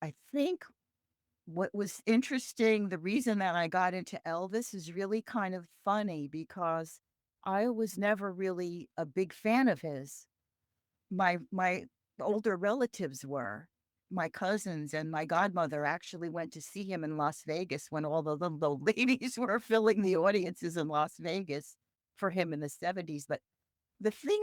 I think what was interesting, the reason that I got into Elvis is really kind of funny because I was never really a big fan of his. My older relatives were. My cousins and my godmother actually went to see him in Las Vegas when all the little old ladies were filling the audiences in Las Vegas for him in the 70s. But the thing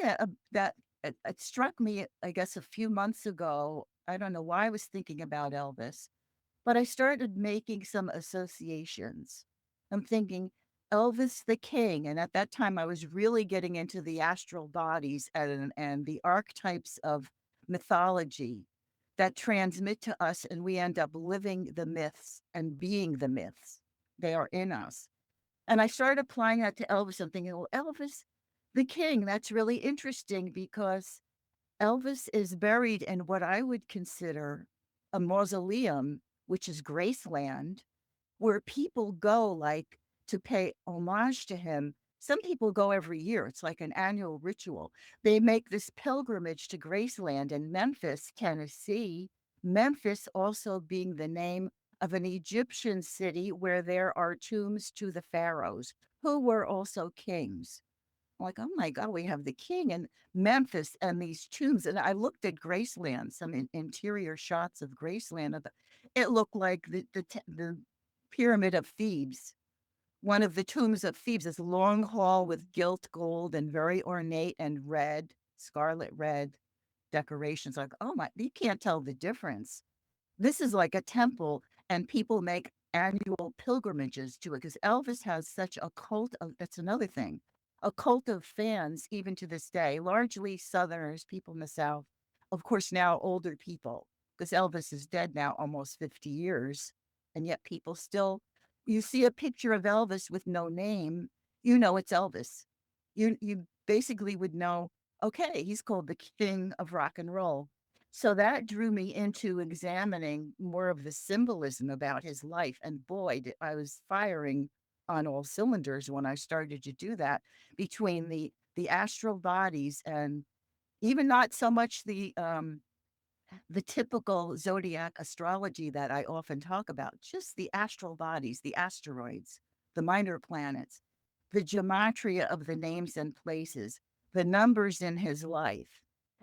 that it struck me, I guess, a few months ago, I don't know why I was thinking about Elvis, but I started making some associations. I'm thinking Elvis the King, and at that time, I was really getting into the astral bodies and the archetypes of mythology that transmit to us, and we end up living the myths and being the myths. They are in us. And I started applying that to Elvis. I'm thinking, well, Elvis the King, that's really interesting because Elvis is buried in what I would consider a mausoleum, which is Graceland, where people go like to pay homage to him. Some people go every year. It's like an annual ritual. They make this pilgrimage to Graceland in Memphis, Tennessee. Memphis also being the name of an Egyptian city where there are tombs to the pharaohs, who were also kings. Like, oh my God, we have the king in Memphis and these tombs. And I looked at Graceland, some interior shots of Graceland. It looked like the Pyramid of Thebes, one of the tombs of Thebes, this long hall with gilt gold and very ornate and red, scarlet red decorations. Like, oh my, you can't tell the difference. This is like a temple, and people make annual pilgrimages to it because Elvis has such a cult of, that's another thing, a cult of fans even to this day, largely Southerners, people in the South. Of course, now older people, because Elvis is dead now almost 50 years, and yet people still, you see a picture of Elvis with no name, you know it's Elvis. You basically would know, okay, he's called the king of rock and roll. So that drew me into examining more of the symbolism about his life. And boy, I was firing on all cylinders when I started to do that between the astral bodies and even not so much the typical zodiac astrology that I often talk about, just the astral bodies, the asteroids, the minor planets, the gematria of the names and places, the numbers in his life.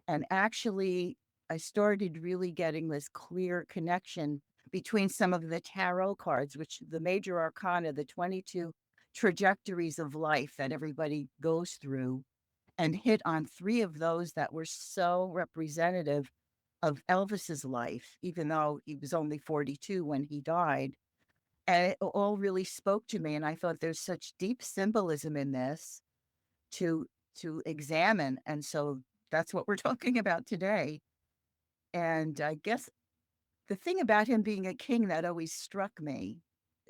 And actually, I started really getting this clear connection between some of the tarot cards, which the major arcana, the 22 trajectories of life that everybody goes through, and hit on three of those that were so representative of Elvis's life, even though he was only 42 when he died. And it all really spoke to me. And I thought there's such deep symbolism in this to examine. And so that's what we're talking about today. And I guess the thing about him being a king that always struck me,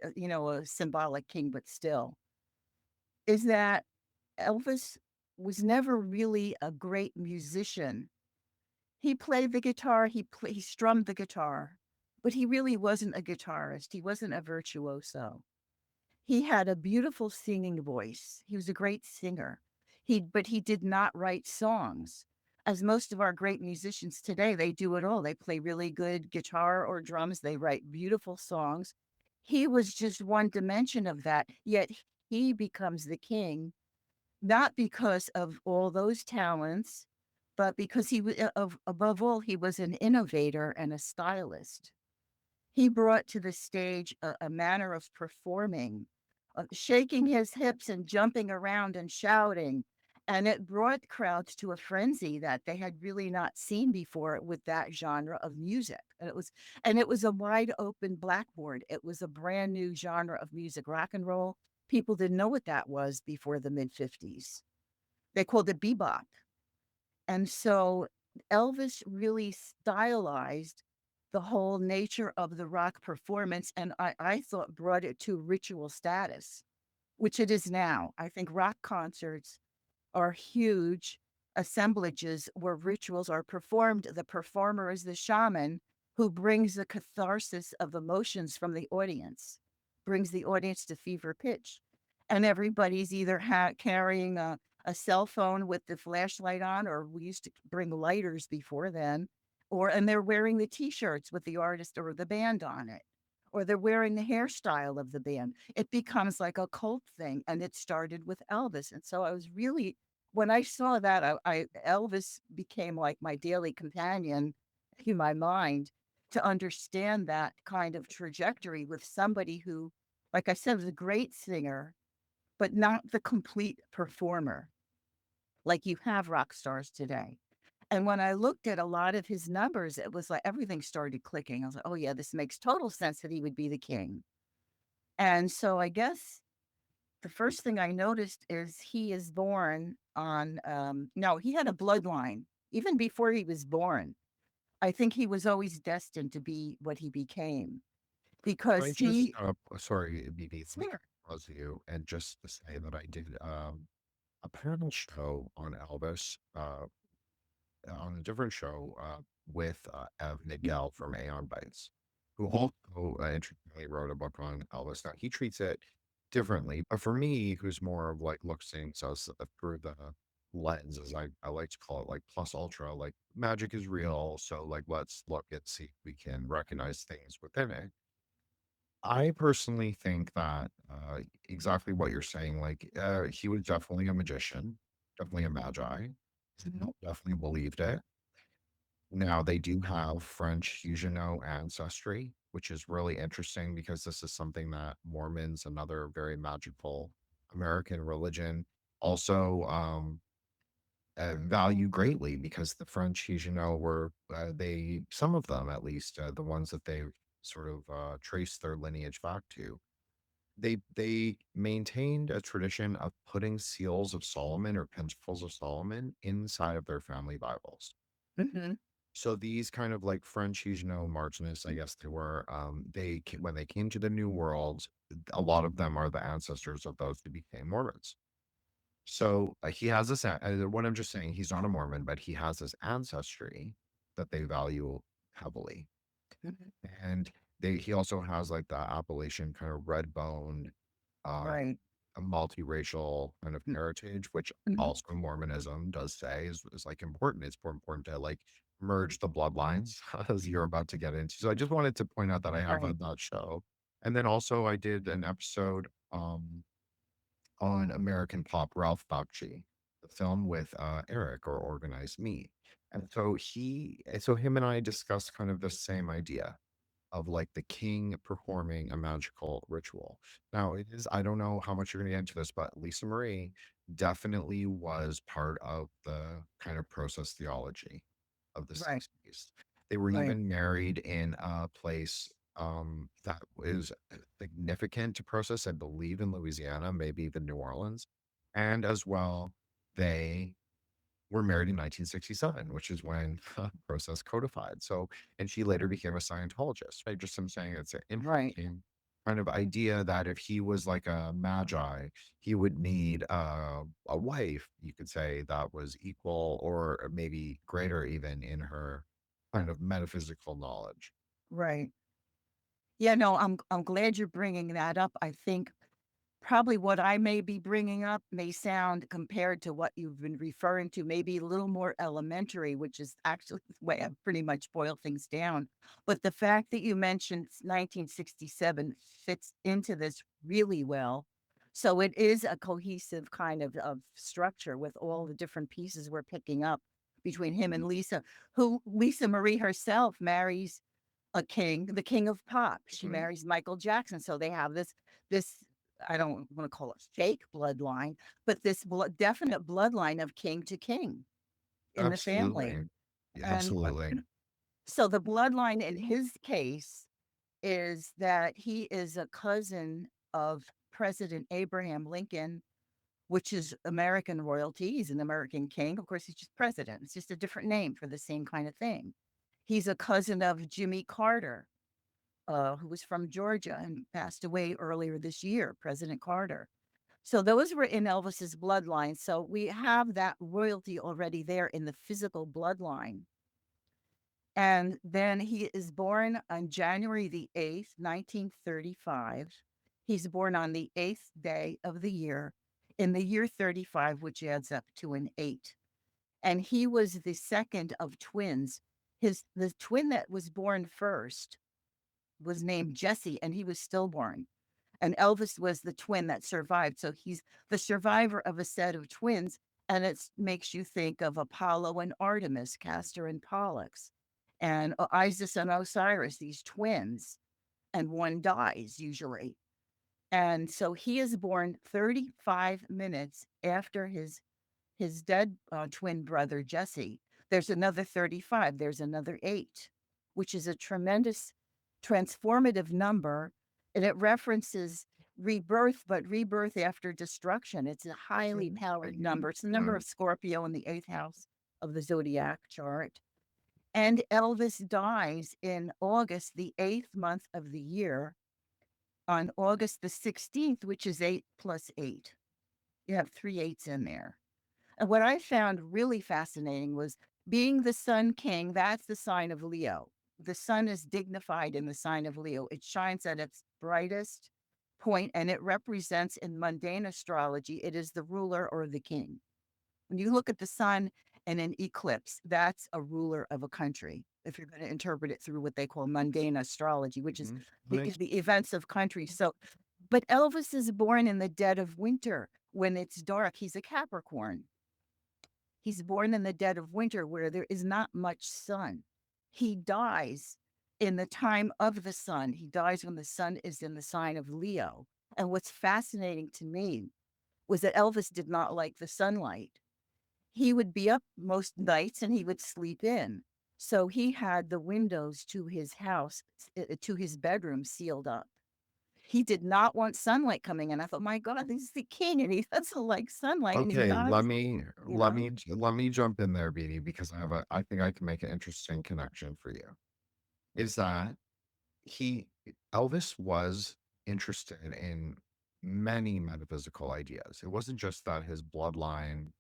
a symbolic king, but still, is that Elvis was never really a great musician. He played the guitar, he strummed the guitar, but he really wasn't a guitarist, he wasn't a virtuoso. He had a beautiful singing voice, he was a great singer. But he did not write songs. As most of our great musicians today, they do it all. They play really good guitar or drums, they write beautiful songs. He was just one dimension of that, yet he becomes the king not because of all those talents, but because above all, he was an innovator and a stylist. He brought to the stage a manner of performing, shaking his hips and jumping around and shouting. And it brought crowds to a frenzy that they had really not seen before with that genre of music. And it was a wide open blackboard. It was a brand new genre of music, rock and roll. People didn't know what that was before the mid 50s. They called it bebop. And so Elvis really stylized the whole nature of the rock performance. And I thought brought it to ritual status, which it is now. I think rock concerts are huge assemblages where rituals are performed. The performer is the shaman who brings the catharsis of emotions from the audience, brings the audience to fever pitch. And everybody's either carrying a cell phone with the flashlight on, or we used to bring lighters before then, and they're wearing the t-shirts with the artist or the band on it, or they're wearing the hairstyle of the band. It becomes like a cult thing, and it started with Elvis. And so I was really, when I saw that, I Elvis became like my daily companion in my mind, to understand that kind of trajectory with somebody who, like I said, was a great singer, but not the complete performer like you have rock stars today. And when I looked at a lot of his numbers, it was like everything started clicking. I was like, oh, yeah, this makes total sense that he would be the king. And so I guess the first thing I noticed is he is born on, no, he had a bloodline even before he was born. I think he was always destined to be what he became I because just, he, sorry, BB, sure. pause you, and just to say that I did a panel show on Elvis, on a different show with Ev Nigel from Aeon Bites, who also interestingly wrote a book on Elvis. Now he treats it differently, but for me, who's more of like looks things as through the lens, as I like to call it, like plus ultra, like magic is real. So like let's look and see if we can recognize things within it. I personally think that exactly what you're saying, like he was definitely a magician, definitely a magi, definitely believed it. Now, they do have French Huguenot ancestry, which is really interesting because this is something that Mormons, another very magical American religion, also value greatly because the French Huguenot were, some of them at least, the ones that they sort of trace their lineage back to. They maintained a tradition of putting seals of Solomon or pentacles of Solomon inside of their family Bibles. Hmm. So these kind of like French Huguenot Martionists, I guess they were, when they came to the New World, a lot of them are the ancestors of those who became Mormons. So he has this, what I'm just saying, he's not a Mormon, but he has this ancestry that they value heavily. And he also has like the Appalachian kind of red bone, uh, Right. a multiracial kind of heritage, which Mhm. also Mormonism does say is like important. It's more important to like merge the bloodlines as you're about to get into. So I just wanted to point out that I have Right. on that show. And then also I did an episode on American Pop Ralph Bakshi, the film with Eric or Organized Me. And so him and I discussed kind of the same idea of like the king performing a magical ritual. Now, it is, I don't know how much you're going to get into this, but Lisa Marie definitely was part of the kind of process theology of the Right. 60s. They were Right. even married in a place that is significant to process, I believe in Louisiana, maybe even New Orleans. And as well, they were married in 1967, which is when process codified. So, and she later became a Scientologist. I just am saying it's an Right. interesting kind of idea that if he was like a magi, he would need a wife, you could say, that was equal or maybe greater even in her kind of metaphysical knowledge. Right. Yeah, no, I'm glad you're bringing that up. I think probably what I may be bringing up may sound, compared to what you've been referring to, maybe a little more elementary, which is actually the way I pretty much boil things down. But the fact that you mentioned 1967 fits into this really well. So it is a cohesive kind of structure with all the different pieces we're picking up between him and Lisa, who Lisa Marie herself marries a king, the king of pop. She Mhm. marries Michael Jackson. So they have this, I don't want to call it fake bloodline, but this definite bloodline of king to king in the family. Absolutely. Yeah, And absolutely. so the bloodline in his case is that he is a cousin of President Abraham Lincoln, which is American royalty. He's an American king. Of course, he's just president. It's just a different name for the same kind of thing. He's a cousin of Jimmy Carter, who was from Georgia and passed away earlier this year, President Carter. So those were in Elvis's bloodline. So we have that royalty already there in the physical bloodline. And then he is born on January the 8th, 1935. He's born on the 8th day of the year in the year 35, which adds up to an 8. And he was the second of twins. the twin that was born first was named Jesse, and he was stillborn. And Elvis was the twin that survived. So he's the survivor of a set of twins. And it makes you think of Apollo and Artemis, Castor and Pollux, and Isis and Osiris, these twins. And one dies usually. And so he is born 35 minutes after his dead twin brother Jesse. There's another 35. There's another 8, which is a tremendous transformative number, and it references rebirth, but rebirth after destruction. It's a highly powered number. It's the number of Scorpio in the 8th house of the zodiac chart. And Elvis dies in August, the 8th month of the year, on August the 16th, which is 8 plus 8. You have 3 eights in there. And what I found really fascinating was being the Sun King, that's the sign of Leo. The sun is dignified in the sign of Leo. It shines at its brightest point, and it represents in mundane astrology, it is the ruler or the king. When you look at the sun and an eclipse, that's a ruler of a country. If you're going to interpret it through what they call mundane astrology, which is the events of countries. So, but Elvis is born in the dead of winter when it's dark. He's a Capricorn. He's born in the dead of winter where there is not much sun. He dies in the time of the sun. He dies when the sun is in the sign of Leo. And what's fascinating to me was that Elvis did not like the sunlight. He would be up most nights and he would sleep in. So he had the windows to his house, to his bedroom sealed up. He did not want sunlight coming in. I thought, my God, this is the king and he doesn't like sunlight and he Okay, dies, you know? let me jump in there, Beanie, because I think I can make an interesting connection for you. Is that he Elvis was interested in many metaphysical ideas. It wasn't just that his bloodline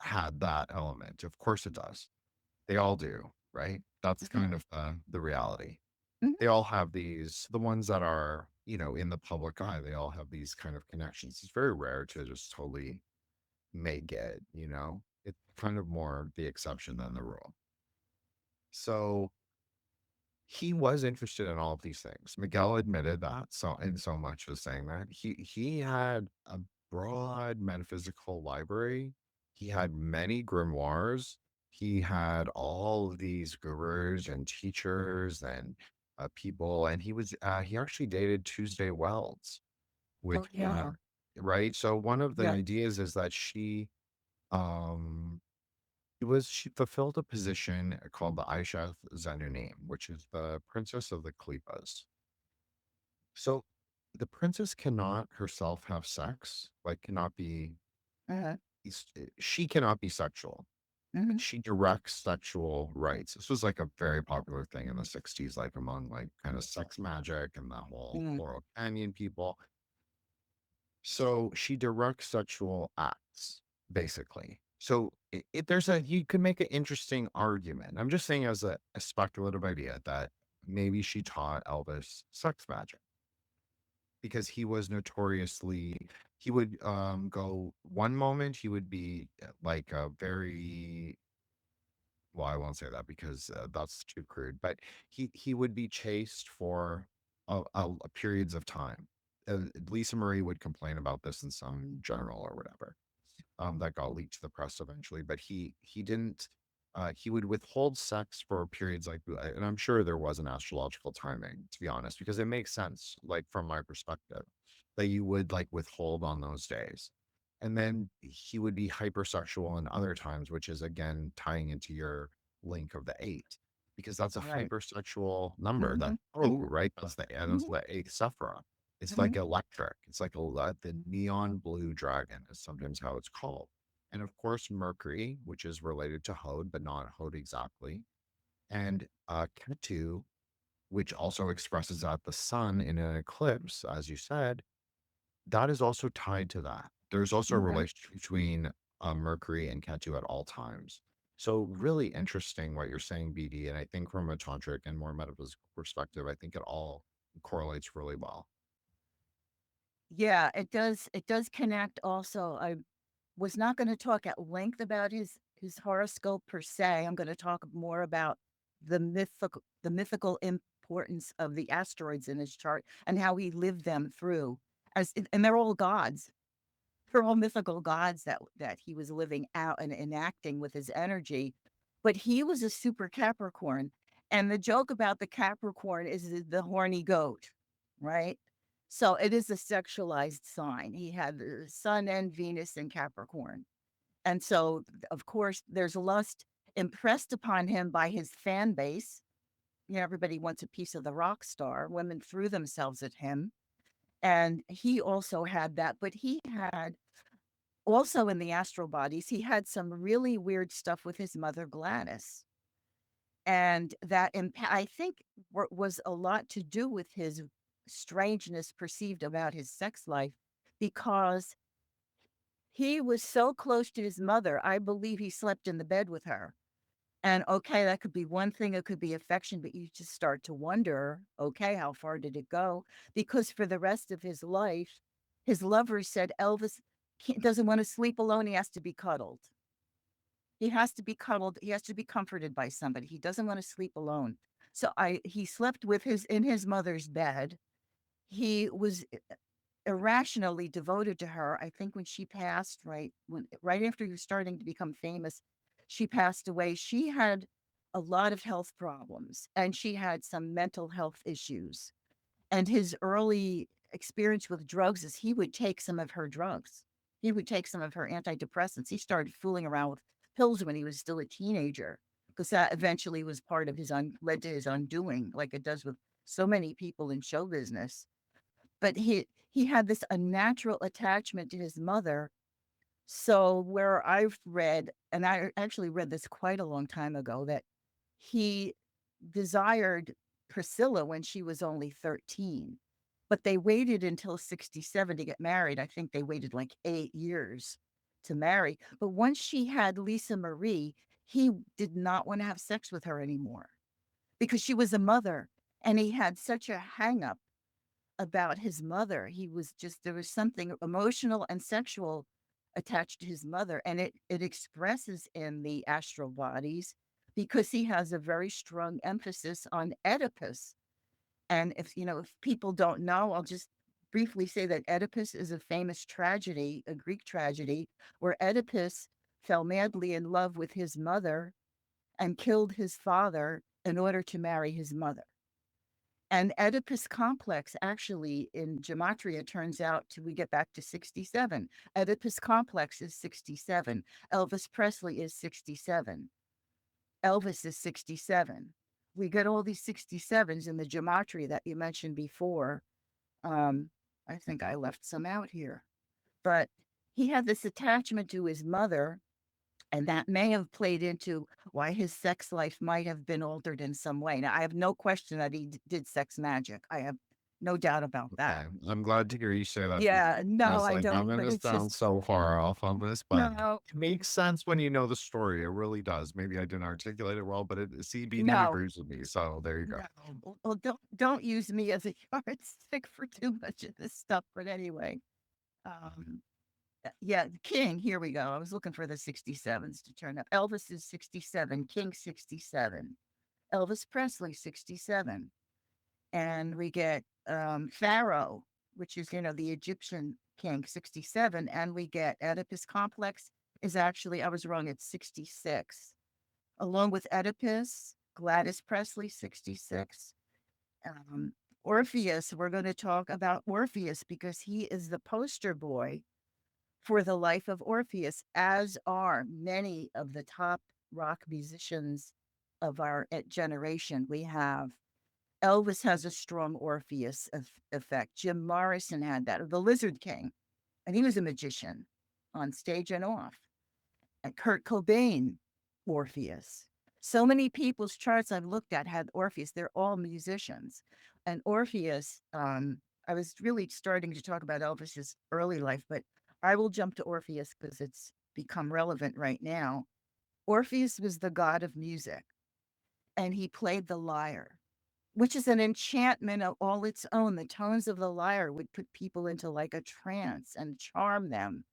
had that element. Of course it does. They all do, right? That's Mhm, kind of the reality. mhm. They all have these, the ones that are, you know, in the public eye, they all have these kind of connections. It's very rare to just totally make it, you know? It's kind of more the exception than the rule. So he was interested in all of these things. Miguel admitted that so in so much as saying that. He had a broad metaphysical library. He had many grimoires. He had all of these gurus and teachers and people, and he actually dated Tuesday Wells, Oh, which yeah. right. So one of the Yeah. ideas is that um she fulfilled a position called the Aisha Zenunim, which is the princess of the Klippas. So the princess cannot herself have sex, like cannot be Uh-huh. she cannot be sexual. Mhm. She directs sexual rites. This was like a very popular thing in the 60s, like among like kind of sex magic and the whole Mhm. Laurel Canyon people. So she directs sexual acts, basically. So there's a you could make an interesting argument. I'm just saying as a speculative idea that maybe she taught Elvis sex magic because he was notoriously he would go one moment he would be like a very well, I won't say that because that's too crude, but he would be chased for periods of time. Lisa Marie would complain about this in some journal or whatever that got leaked to the press eventually. But he didn't. He would withhold sex for periods like, and I'm sure there was an astrological timing, to be honest, because it makes sense, like from my perspective, that you would like withhold on those days. And then he would be hypersexual in other times, which is again tying into your link of the 8, because that's a Right. hypersexual number. That Mhm. oh, right, that's Mhm. the 8th Sephira. It's like Mhm. electric. It's like the neon blue dragon is sometimes how it's called. And of course, Mercury, which is related to Hod, but not Hod exactly. And Ketu, which also expresses that the sun in an eclipse, as you said, that is also tied to that. There's also a Mhm. relationship between Mercury and Ketu at all times. So really interesting what you're saying, BD. And I think from a tantric and more metaphysical perspective, I think it all correlates really well. Yeah, it does connect also. I was not gonna talk at length about his his horoscope per se. I'm going to talk more about the mythical importance of the asteroids in his chart and how he lived them through. And they're all gods. They're all mythical gods that he was living out and enacting with his energy. But he was a super Capricorn. And the joke about the Capricorn is the horny goat, right? So it is a sexualized sign. He had the sun and Venus in Capricorn. And so, of course, there's lust impressed upon him by his fan base. You know, everybody wants a piece of the rock star. Women threw themselves at him. And he also had that, but he had also in the astral bodies, he had some really weird stuff with his mother, Gladys. And I think, was a lot to do with his strangeness perceived about his sex life because he was so close to his mother. I believe he slept in the bed with her. And okay, that could be one thing, it could be affection, but you just start to wonder, okay, how far did it go? Because for the rest of his life, his lovers said Elvis doesn't want to sleep alone. He has to be cuddled. He has to be cuddled. He has to be comforted by somebody. He doesn't want to sleep alone. So he slept with his in his mother's bed. He was irrationally devoted to her. I think when she passed, right after he was starting to become famous, she passed away. She had a lot of health problems and she had some mental health issues. And his early experience with drugs is he would take some of her drugs. He would take some of her antidepressants. He started fooling around with pills when he was still a teenager because that eventually was part of led to his undoing, like it does with so many people in show business. But he had this unnatural attachment to his mother. So where I've read, and I actually read this quite a long time ago, that he desired Priscilla when she was only 13, but they waited until 67 to get married. I think they waited like 8 years to marry. But once she had Lisa Marie, he did not want to have sex with her anymore because she was a mother and he had such a hang up about his mother. He was just there was something emotional and sexual attached to his mother, and it expresses in the astral bodies because he has a very strong emphasis on Oedipus. And if people don't know, I'll just briefly say that Oedipus is a famous tragedy, a Greek tragedy, where Oedipus fell madly in love with his mother and killed his father in order to marry his mother. And Oedipus complex actually in gematria turns out to we get back to 67. Oedipus complex is 67. Elvis Presley is 67. Elvis is 67. We get all these 67s in the gematria that you mentioned before. Um, I think I left some out here. But he had this attachment to his mother, and that may have played into why his sex life might have been altered in some way. Now, I have no question that he did sex magic. I have no doubt about that. Okay, I'm glad to hear you say that because Yeah, I no, was I like, I'm don't, but gonna it's sound just so far off on this, but no, it makes sense when you know the story. It really does. Maybe I didn't articulate it well, but CBD no, agrees with me. So there you go. no. Well, don't use me as a yardstick for too much of this stuff. But anyway, um, yeah, King. Here we go. I was looking for the 67s to turn up. Elvis is 67. King 67. Elvis Presley 67. And we get Pharaoh, which is the Egyptian king, 67, and we get Oedipus complex is actually I was wrong, it's 66. Along with Oedipus, Gladys Presley, 66. Um, Orpheus, we're going to talk about Orpheus because he is the poster boy for the life of Orpheus, as are many of the top rock musicians of our generation. We have Elvis has a strong Orpheus effect. Jim Morrison had that, or the Lizard King, and he was a magician on stage and off. And Kurt Cobain, Orpheus. So many people's charts I've looked at had Orpheus. They're all musicians. And Orpheus, I was really starting to talk about Elvis's early life, but I will jump to Orpheus because it's become relevant right now. Orpheus was the god of music, and he played the lyre, which is an enchantment of all its own. The tones of the lyre would put people into like a trance and charm them.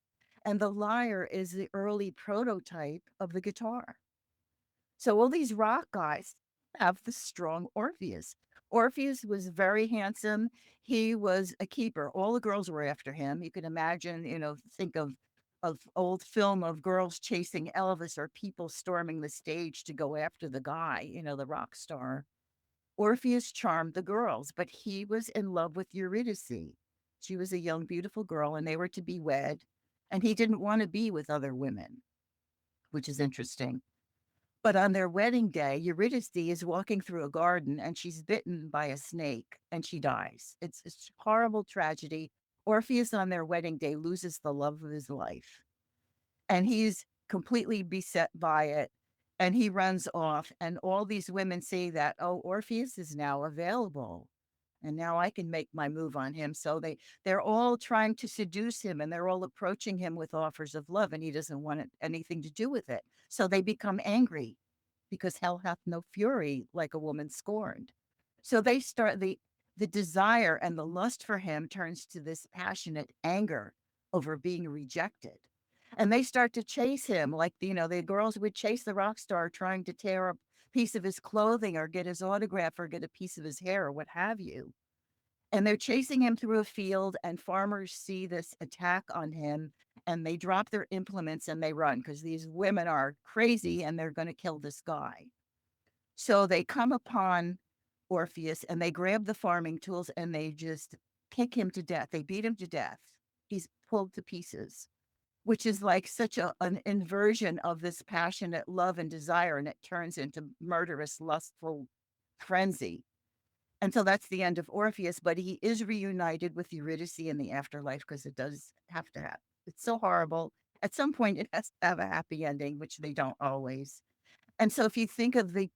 and the lyre is the early prototype of the guitar. So all these rock guys have the strong Orpheus. Orpheus was very handsome. He was a keeper. All the girls were after him. You can imagine, think of old film of girls chasing Elvis or people storming the stage to go after the guy, the rock star. Orpheus charmed the girls, but he was in love with Eurydice. She was a young, beautiful girl, and they were to be wed. And he didn't want to be with other women, which is interesting. But on their wedding day, Eurydice is walking through a garden and she's bitten by a snake and she dies. It's a horrible tragedy. Orpheus on their wedding day loses the love of his life and he's completely beset by it. And he runs off, and all these women say that, oh, Orpheus is now available. And now I can make my move on him. So they're all trying to seduce him and they're all approaching him with offers of love, and he doesn't want anything to do with it. So they become angry because hell hath no fury like a woman scorned. So they start the desire and the lust for him turns to this passionate anger over being rejected. And they start to chase him like the girls would chase the rock star trying to tear a piece of his clothing or get his autograph or get a piece of his hair or what have you. And they're chasing him through a field, and farmers see this attack on him and they drop their implements and they run because these women are crazy and they're going to kill this guy. So they come upon Orpheus and they grab the farming tools and they just kick him to death. They beat him to death. He's pulled to pieces, which is like such an inversion of this passionate love and desire, and it turns into murderous, lustful frenzy. And so that's the end of Orpheus, but he is reunited with Eurydice in the afterlife because it does have to happen. It's so horrible. At some point, it has to have a happy ending, which they don't always. And so if you think of the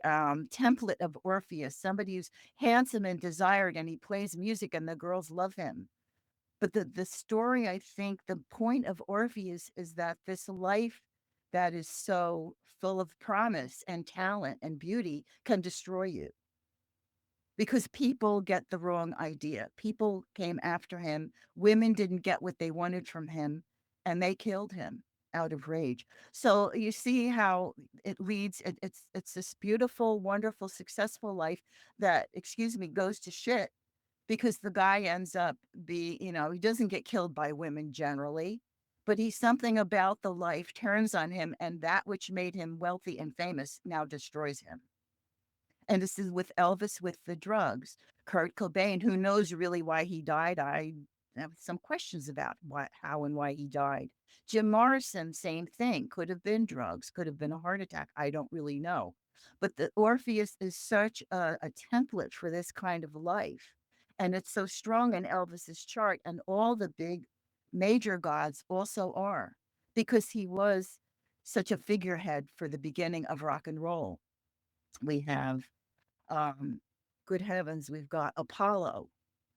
template of Orpheus, somebody who's handsome and desired, and he plays music and the girls love him. But the story, I think the point of Orpheus is that this life that is so full of promise and talent and beauty can destroy you because people get the wrong idea. People came after him. Women didn't get what they wanted from him, and they killed him out of rage. So you see how it leads. It's this beautiful, wonderful, successful life that, excuse me, goes to shit because the guy ends up he doesn't get killed by women generally, but he's something about the life turns on him, and that which made him wealthy and famous now destroys him. And this is with Elvis with the drugs. Kurt Cobain, who knows really why he died? I have some questions about how and why he died. Jim Morrison, same thing. Could have been drugs, could have been a heart attack. I don't really know. But the Orpheus is such a template for this kind of life. And it's so strong in Elvis's chart, and all the big major gods also are, because he was such a figurehead for the beginning of rock and roll. We have um, good heavens, we've got Apollo.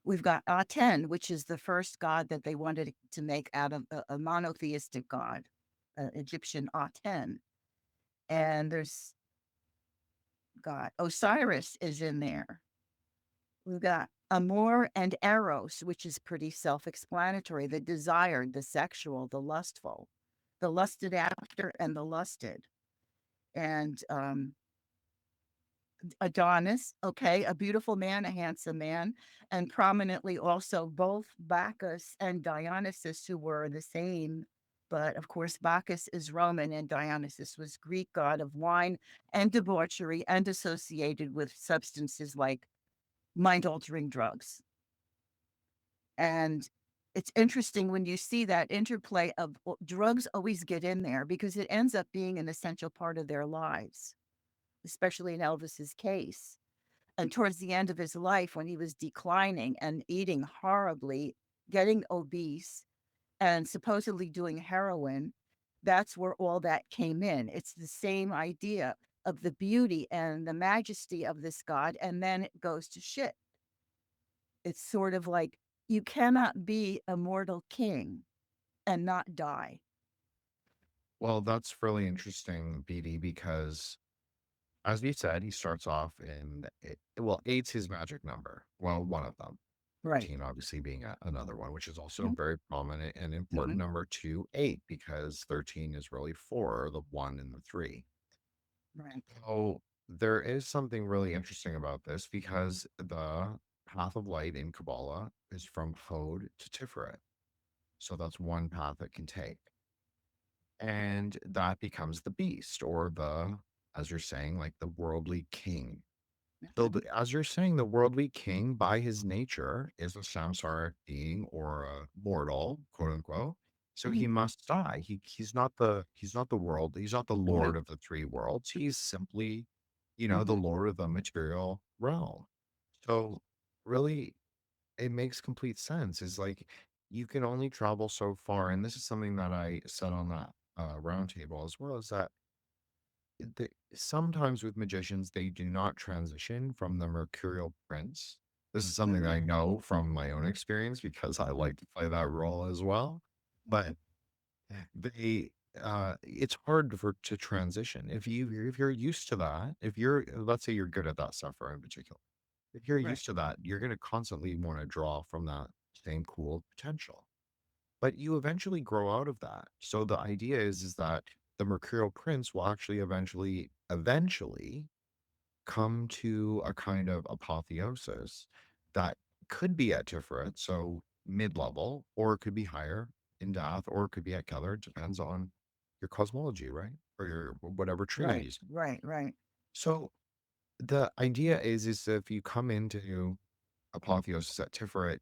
We've got Aten, which is the first god that they wanted to make out of a monotheistic god, Egyptian Aten. And there's God. Osiris is in there. We've got Amor and Eros, which is pretty self explanatory, the desired, the sexual, the lustful, the lusted after, and the lusted. And Adonis, okay, a beautiful man, a handsome man, and prominently also both Bacchus and Dionysus, who were the same. But of course, Bacchus is Roman and Dionysus was Greek, god of wine and debauchery and associated with substances like mind altering drugs. And it's interesting when you see that interplay of drugs always get in there because it ends up being an essential part of their lives, especially in Elvis's case. And towards the end of his life, when he was declining and eating horribly, getting obese, and supposedly doing heroin, that's where all that came in. It's the same idea of the beauty and the majesty of this God, and then it goes to shit. It's sort of like you cannot be a mortal king and not die. Well, that's really interesting, BD, because as you said, he starts off in well, eight's his magic number. Well, one of them. Right. 13 obviously being another one, which is also Mhm, very prominent and important. mhm, Number two, 8, because 13 is really 4, the 1 and the 3. right. So there is something really interesting about this because the path of light in Kabbalah is from Hod to Tiferet. So that's one path it can take. And that becomes the beast or the, as you're saying, like the worldly king. So, Mhm, as you're saying, the worldly king, by his nature, is a samsaric being or a mortal, quote unquote. So he mhm, must die. He's not the world. He's not the right, lord of the three worlds. He's simply, the mhm, lord of the material realm. So really, it makes complete sense. Is like you can only travel so far, and this is something that I said on that roundtable as well. Is that sometimes with magicians, they do not transition from the mercurial prince. This is something that mhm, I know from my own experience because I like to play that role as well. But they, it's hard for to transition if you're used to that. If you're, let's say, you're good at that software in particular. If you're right, used to that, you're going to constantly want to draw from that same cool potential. But you eventually grow out of that. So the idea is that the mercurial prince will actually eventually come to a kind of apotheosis that could be at Tiferet, so mid-level, or it could be higher in Dath, or it could be at Keller. It depends on your cosmology, right? Or your whatever tree you're right, using. right, right. So the idea is if you come into apotheosis at Tiferet,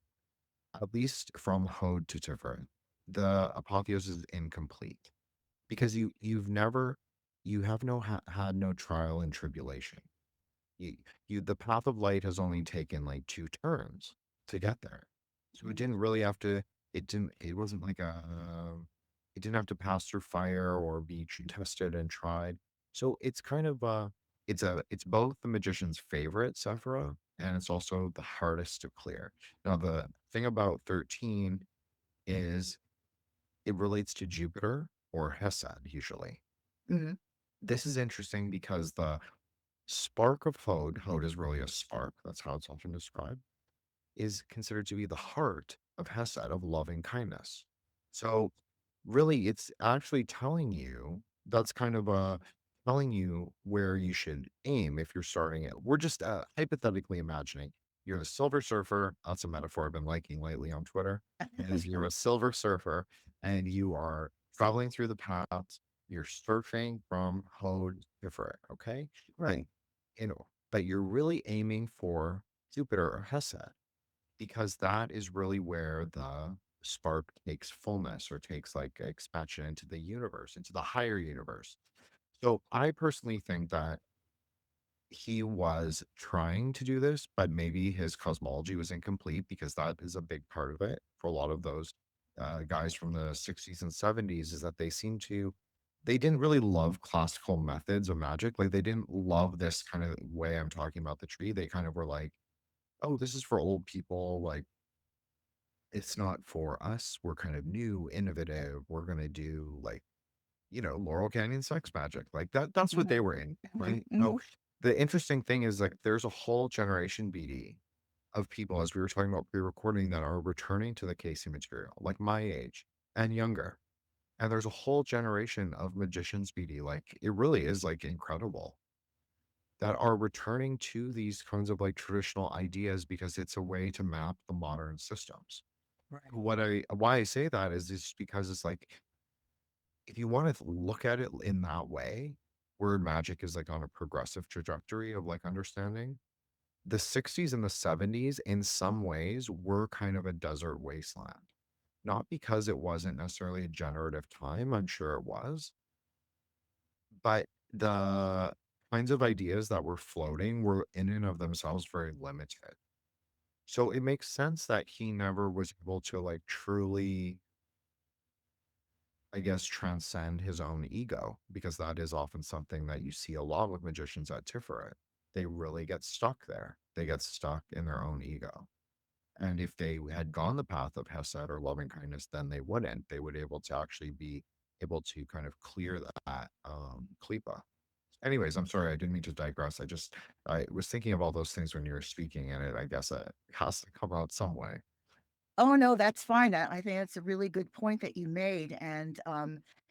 at least from Hod to Tiferet, the apotheosis is incomplete because you have had no trial and tribulation. You, the path of light has only taken like two turns to get there, so it Mhm, didn't really have to. It wasn't like it didn't have to pass through fire or be tested and tried. So it's kind of it's both the magician's favorite Sephira and it's also the hardest to clear. Now the thing about 13 is it relates to Jupiter or Hesed usually. mhm, This is interesting because the spark of Hod is really a spark, that's how it's often described, is considered to be the heart of Hesed, of loving kindness. So really it's actually telling you that's kind of telling you where you should aim if you're starting it. We're just hypothetically imagining you're a silver surfer. That's a metaphor I've been liking lately on Twitter. Is you're a silver surfer and you are traveling through the paths. You're surfing from Hode to Ferret, okay? But right, but you're really aiming for Jupiter or Hesed because that is really where the spark takes fullness or takes like expansion into the universe, into the higher universe. So I personally think that he was trying to do this, but maybe his cosmology was incomplete because that is a big part of it for a lot of those guys from the 60s and 70s is that they didn't really love classical methods of magic. Like they didn't love this kind of way I'm talking about the tree. They kind of were like, oh, this is for old people. Like it's not for us. We're kind of new, innovative. We're gonna do like, Laurel Canyon sex magic. Like that's what mhm, they were in, mhm, right? So mhm, the interesting thing is like there's a whole generation BD of people, as we were talking about pre-recording, that are returning to the Casey material, like my age and younger. And there's a whole generation of magicians BD. Like it really is like incredible that are returning to these kinds of like traditional ideas because it's a way to map the modern systems. right, Why I say that is just because it's like if you want to look at it in that way, where magic is like on a progressive trajectory of like understanding, the 60s and the 70s in some ways were kind of a desert wasteland. Not because it wasn't necessarily a generative time, I'm sure it was, but the kinds of ideas that were floating were in and of themselves very limited. So it makes sense that he never was able to like truly, I guess, transcend his own ego, because that is often something that you see a lot with magicians at Tiferet. They really get stuck there. They get stuck in their own ego. And if they had gone the path of Hesed or loving kindness, then they wouldn't. They would able to actually be able to kind of clear that klipa. Anyways, I'm sorry, I didn't mean to digress. I was thinking of all those things when you were speaking, and I guess it has to come out some way. Oh, no, that's fine. I think that's a really good point that you made, and,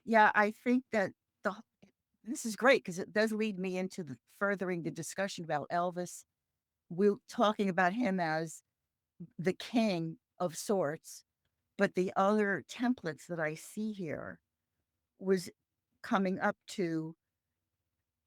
yeah, I think that the this is great because it does lead me into the furthering the discussion about Elvis. We're talking about him as the king of sorts, but the other templates that I see here was coming up to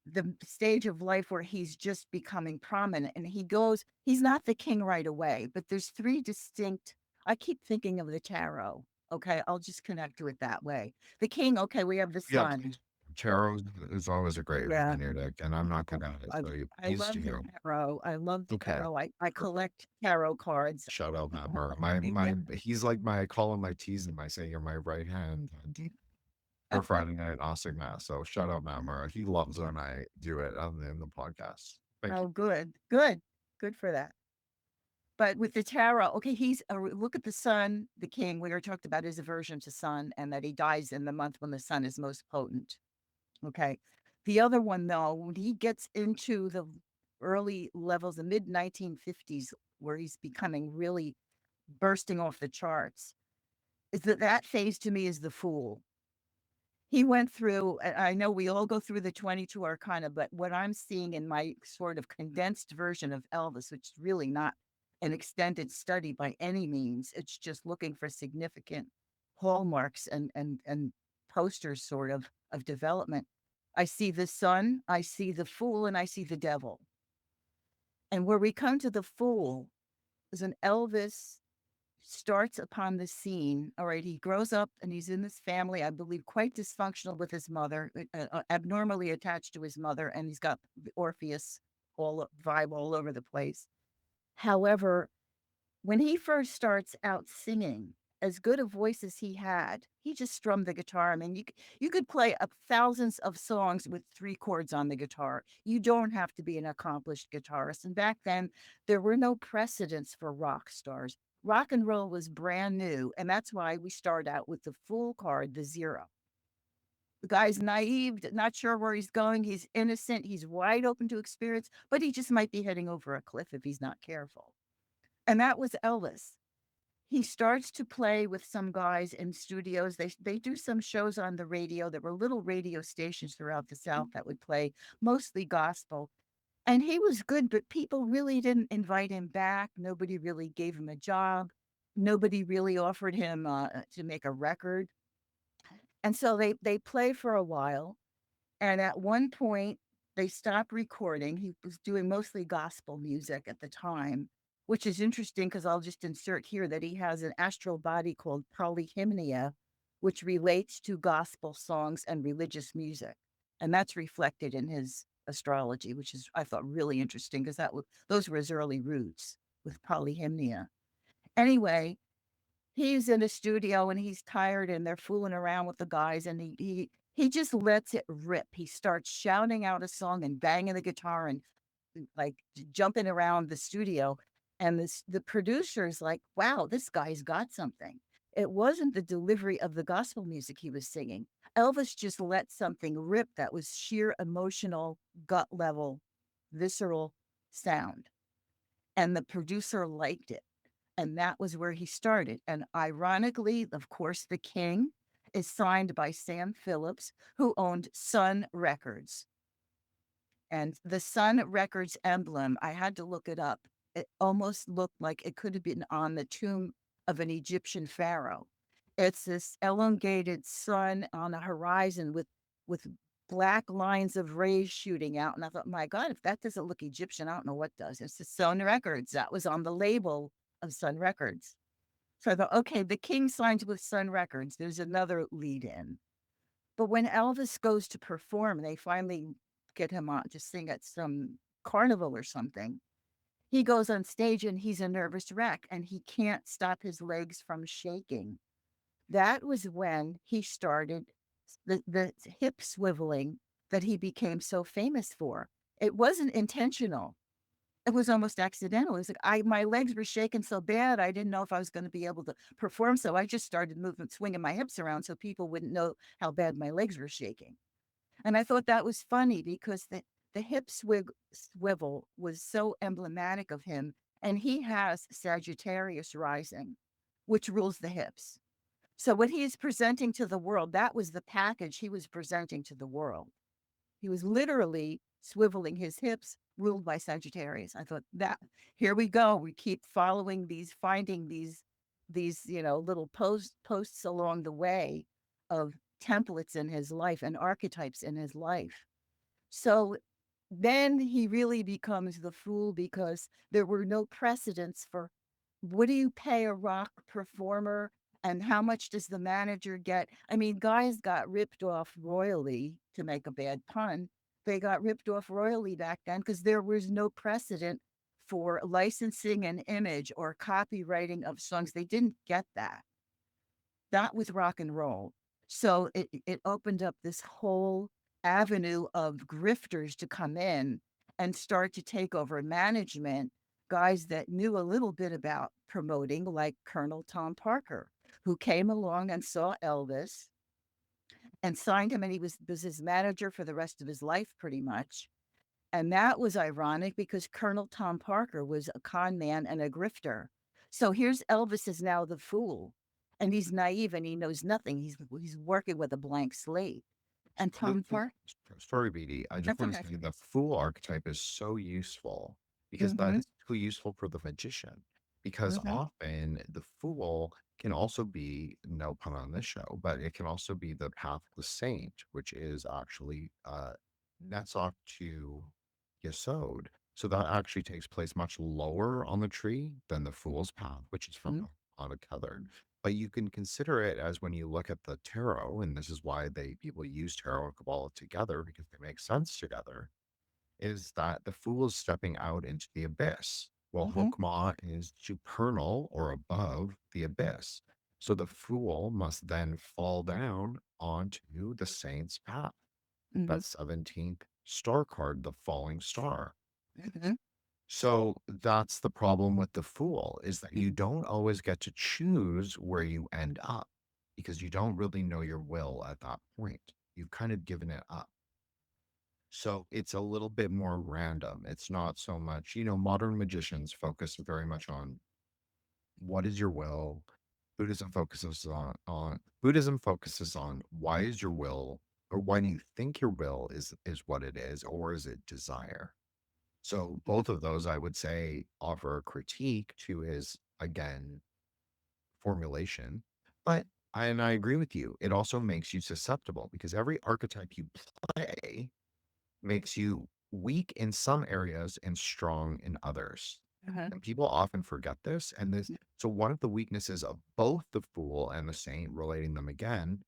the stage of life where he's just becoming prominent, and he's not the king right away, but there's 3 distinct. I keep thinking of the tarot, okay? I'll just connect to it that way. The king, okay, we have the Yeah, sun. please. Tarot is always a great Yeah. opinion deck, and I'm not good at it, I so you I please love the do. tarot. I love the Okay. tarot. I collect tarot cards. Shout out Matt Murray. He's like my, I call him my teasing, my say you're my right hand for Friday night Oscar Mass. So shout out Matt Murray. He loves when I do it in the podcast. Thank you. Oh, good, good, good for that. But with the tarot, okay, look at the sun, the king. We already talked about his aversion to sun and that he dies in the month when the sun is most potent. Okay. The other one, though, when he gets into the early levels, the mid 1950s, where he's becoming really bursting off the charts, is that phase to me is the fool. He went through, I know we all go through the 22 arcana, but what I'm seeing in my sort of condensed version of Elvis, which is really not an extended study by any means, it's just looking for significant hallmarks and posters sort of development. I see the sun, I see the fool, and I see the devil. And where we come to the fool is an Elvis starts upon the scene. All right, he grows up and he's in this family, I believe, quite dysfunctional with his mother, abnormally attached to his mother, and he's got the Orpheus vibe all over the place. However, when he first starts out singing, as good a voice as he had, he just strummed the guitar. I mean, you could play up thousands of songs with 3 chords on the guitar. You don't have to be an accomplished guitarist, and back then, there were no precedents for rock stars. Rock and roll was brand new, and that's why we start out with the fool card, the 0. The guy's naive, not sure where he's going, he's innocent, he's wide open to experience, but he just might be heading over a cliff if he's not careful. And that was Elvis. He starts to play with some guys in studios. They do some shows on the radio. There were little radio stations throughout the South that would play mostly gospel. And he was good, but people really didn't invite him back. Nobody really gave him a job. Nobody really offered him to make a record. And so they play for a while. And at one point, they stopped recording. He was doing mostly gospel music at the time, which is interesting because I'll just insert here that he has an astral body called polyhymnia, which relates to gospel songs and religious music. And that's reflected in his astrology, which is, I thought, really interesting because those were his early roots with polyhymnia. Anyway, he's in a studio and he's tired and they're fooling around with the guys and he just lets it rip. He starts shouting out a song and banging the guitar and like jumping around the studio. And the producer's like, wow, this guy's got something. It wasn't the delivery of the gospel music he was singing. Elvis just let something rip that was sheer emotional, gut level, visceral sound. And the producer liked it. And that was where he started. And ironically, of course, the king is signed by Sam Phillips, who owned Sun Records. And the Sun Records emblem, I had to look it up. It almost looked like it could have been on the tomb of an Egyptian pharaoh. It's this elongated sun on a horizon with black lines of rays shooting out. And I thought, my God, if that doesn't look Egyptian, I don't know what does. It's the Sun Records. That was on the label of Sun Records. So I thought, okay, the king signs with Sun Records. There's another lead in. But when Elvis goes to perform, they finally get him on to sing at some carnival or something. He goes on stage and he's a nervous wreck and he can't stop his legs from shaking. That was when he started the hip swiveling that he became so famous for. It wasn't intentional. It was almost accidental. It was like my legs were shaking so bad, I didn't know if I was gonna be able to perform, so I just started moving swinging my hips around so people wouldn't know how bad my legs were shaking. And I thought that was funny because the swivel was so emblematic of him. And he has Sagittarius rising, which rules the hips. So what he is presenting to the world, that was the package he was presenting to the world. He was literally swiveling his hips, ruled by Sagittarius. I thought that here we go. We keep following these, finding these, little posts along the way of templates in his life and archetypes in his life. So then he really becomes the fool because there were no precedents for what do you pay a rock performer and how much does the manager get? I mean, guys got ripped off royally, to make a bad pun. They got ripped off royally back then because there was no precedent for licensing an image or copywriting of songs. They didn't get that. Not with rock and roll. So it opened up this whole avenue of grifters to come in and start to take over management, guys that knew a little bit about promoting, like Colonel Tom Parker, who came along and saw Elvis and signed him, and he was his manager for the rest of his life, pretty much. And that was ironic because Colonel Tom Parker was a con man and a grifter. So here's Elvis is now the fool, and he's naive and he knows nothing. He's working with a blank slate. And So Tom Parker, sorry, BD. I just that's want to okay. say the fool archetype is so useful because that Mm-hmm. is so useful for the magician. Because Mm-hmm. often the fool can also be, no pun on this show, but it can also be the path of the saint, which is actually nets off to Yesod. So that actually takes place much lower on the tree than the fool's path, which is from on a tether. But you can consider it as when you look at the tarot, and this is why they people use tarot and Kabbalah together because they make sense together, is that the fool is stepping out into the abyss. Well, Mm-hmm. Hokmah is supernal or above the abyss. So the fool must then fall down onto the saint's path. Mm-hmm. That 17th star card, the falling star. Mm-hmm. So that's the problem with the fool is that you don't always get to choose where you end up because you don't really know your will at that point. You've kind of given it up. So it's a little bit more random. It's not so much, modern magicians focus very much on what is your will. Buddhism focuses on why is your will or why do you think your will is what it is, or is it desire? So both of those, I would say, offer a critique to his, again, formulation. But and I agree with you. It also makes you susceptible because every archetype you play makes you weak in some areas and strong in others. Mm-hmm. And people often forget this. And this, so one of the weaknesses of both the fool and the saint, relating them again,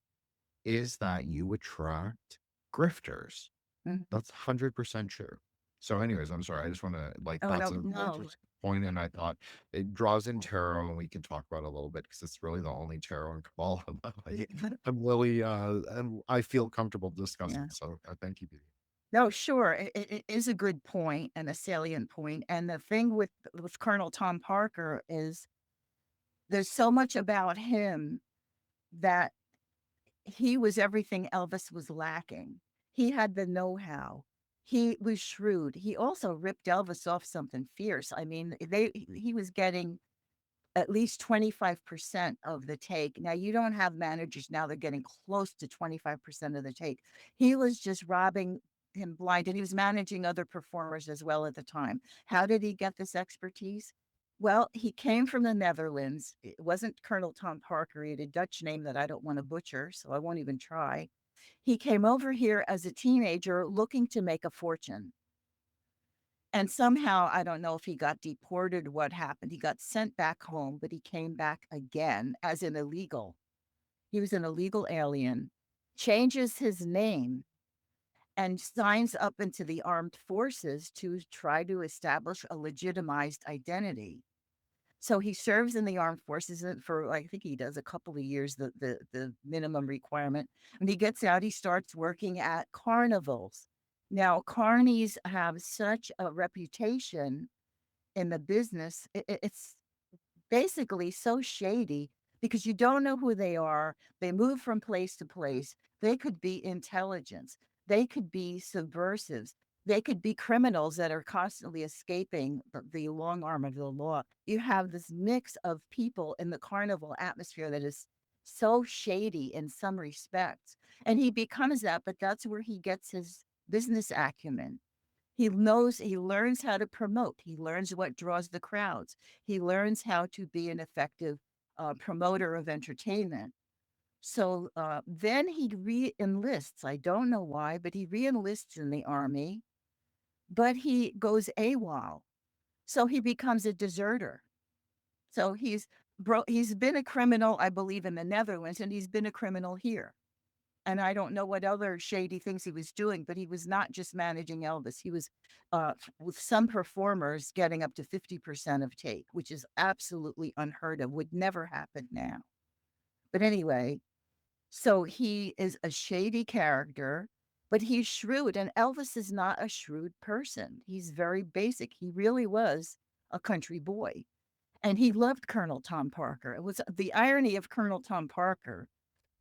is that you attract grifters. Mm-hmm. That's 100% true. So anyways, I'm sorry. I just want to like Oh that's no, an no. interesting point, and I thought it draws in tarot, and we can talk about it a little bit because it's really the only tarot and Kabbalah that I'm really and I feel comfortable discussing. Yeah. So thank you, Beauty. No, sure. It is a good point and a salient point. And the thing with Colonel Tom Parker is there's so much about him that he was everything Elvis was lacking. He had the know-how. He was shrewd. He also ripped Elvis off something fierce. I mean, he was getting at least 25% of the take. Now you don't have managers now, they're getting close to 25% of the take. He was just robbing him blind, and he was managing other performers as well at the time. How did he get this expertise? Well, he came from the Netherlands. It wasn't Colonel Tom Parker. He had a Dutch name that I don't want to butcher, so I won't even try. He came over here as a teenager looking to make a fortune. And somehow, I don't know if he got deported, what happened. He got sent back home, but he came back again as an illegal. He was an illegal alien, changes his name, and signs up into the armed forces to try to establish a legitimized identity. So he serves in the armed forces for, I think he does a couple of years, the minimum requirement. When he gets out, he starts working at carnivals. Now, carnies have such a reputation in the business. It's basically so shady because you don't know who they are. They move from place to place. They could be intelligence. They could be subversives. They could be criminals that are constantly escaping the long arm of the law. You have this mix of people in the carnival atmosphere that is so shady in some respects. And he becomes that, but that's where he gets his business acumen. He learns how to promote. He learns what draws the crowds. He learns how to be an effective promoter of entertainment. So then he re-enlists. I don't know why, but he re-enlists in the army, but he goes AWOL. So he becomes a deserter. So he's been a criminal, I believe, in the Netherlands, and he's been a criminal here. And I don't know what other shady things he was doing, but he was not just managing Elvis. He was with some performers getting up to 50% of take, which is absolutely unheard of, would never happen now. But anyway, so he is a shady character, but he's shrewd, and Elvis is not a shrewd person. He's very basic. He really was a country boy, and he loved Colonel Tom Parker. It was the irony of Colonel Tom Parker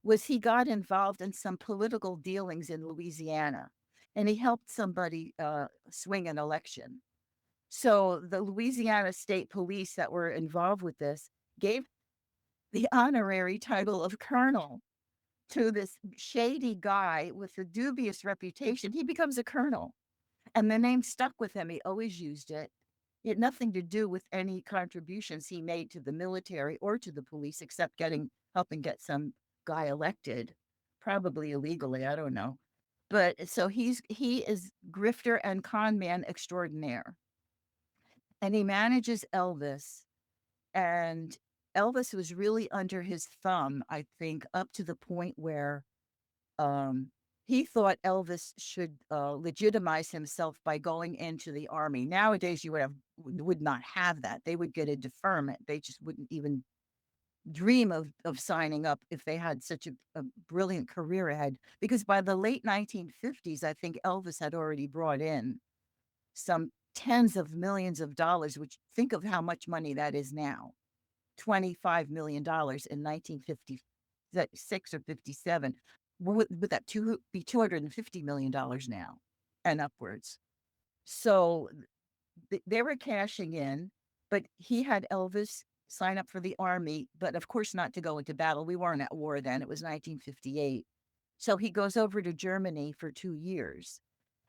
was he got involved in some political dealings in Louisiana, and he helped somebody swing an election. So the Louisiana State Police that were involved with this gave the honorary title of colonel to this shady guy with a dubious reputation. He becomes a colonel, and the name stuck with him. He always used it. It had nothing to do with any contributions he made to the military or to the police, except helping get some guy elected, probably illegally. I don't know. But so he is grifter and con man extraordinaire, and he manages Elvis. And Elvis was really under his thumb, I think, up to the point where um, he thought Elvis should legitimize himself by going into the army. Nowadays, you would not have that. They would get a deferment. They just wouldn't even dream of signing up if they had such a brilliant career ahead. Because by the late 1950s, I think Elvis had already brought in some tens of millions of dollars. Which think of how much money that is now. $25 million in 1956 or 57. Would that be $250 million now and upwards? So they were cashing in, but he had Elvis sign up for the army, but of course not to go into battle. We weren't at war then. It was 1958. So he goes over to Germany for 2 years.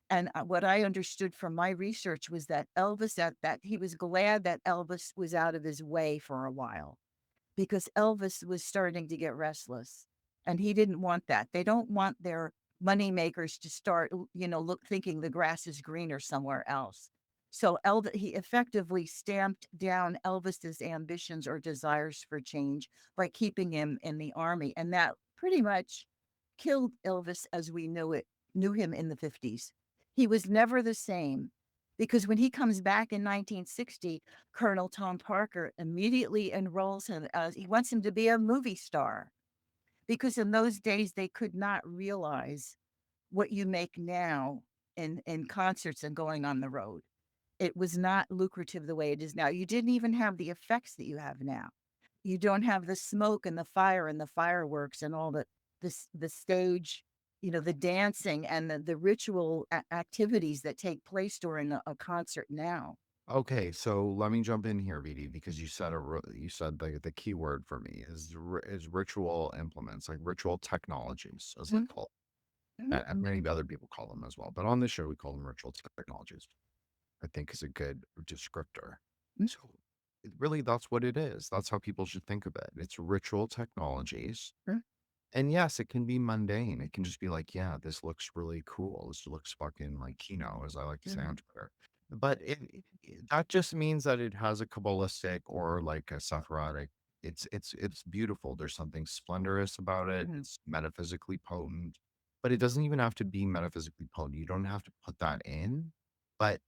And what I understood from my research was that that he was glad that Elvis was out of his way for a while, because Elvis was starting to get restless, and he didn't want that. They don't want their money makers to start, look thinking the grass is greener somewhere else. So he effectively stamped down Elvis's ambitions or desires for change by keeping him in the army, and that pretty much killed Elvis as we knew him in the 50s. He was never the same, because when he comes back in 1960, Colonel Tom Parker immediately enrolls him as he wants him to be a movie star, because in those days they could not realize what you make now in concerts and going on the road. It was not lucrative the way it is now. You didn't even have the effects that you have now. You don't have the smoke and the fire and the fireworks and all the stage, the dancing and the ritual activities that take place during a concert now. Okay, so let me jump in here, VD, because you said the key word for me is ritual implements, like ritual technologies, as they Mhm, call, mhm, and many other people call them as well. But on this show, we call them ritual technologies. I think is a good descriptor. mhm, So really, that's what it is. That's how people should think of it. It's ritual technologies. mhm, And yes, it can be mundane. It can just be like, yeah, this looks really cool. This looks fucking like Kino, as I like to say mhm, on Twitter. But that just means that it has a Kabbalistic or like a Sephirotic. It's beautiful. There's something splendorous about it. mhm, It's metaphysically potent, but it doesn't even have to be metaphysically potent. You don't have to put that in. But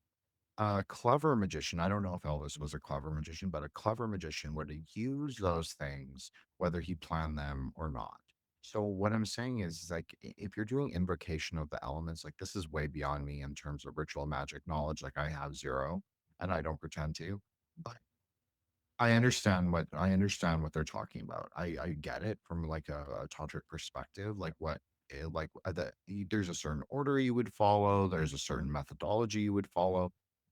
a clever magician, I don't know if Elvis was a clever magician, but a clever magician would use those things, whether he planned them or not. So what I'm saying is like if you're doing invocation of the elements, like this is way beyond me in terms of ritual magic knowledge. Like I have zero and I don't pretend to, but I understand what they're talking about. I get it from like a tantric perspective, like what there's a certain order you would follow, there's a certain methodology you would follow,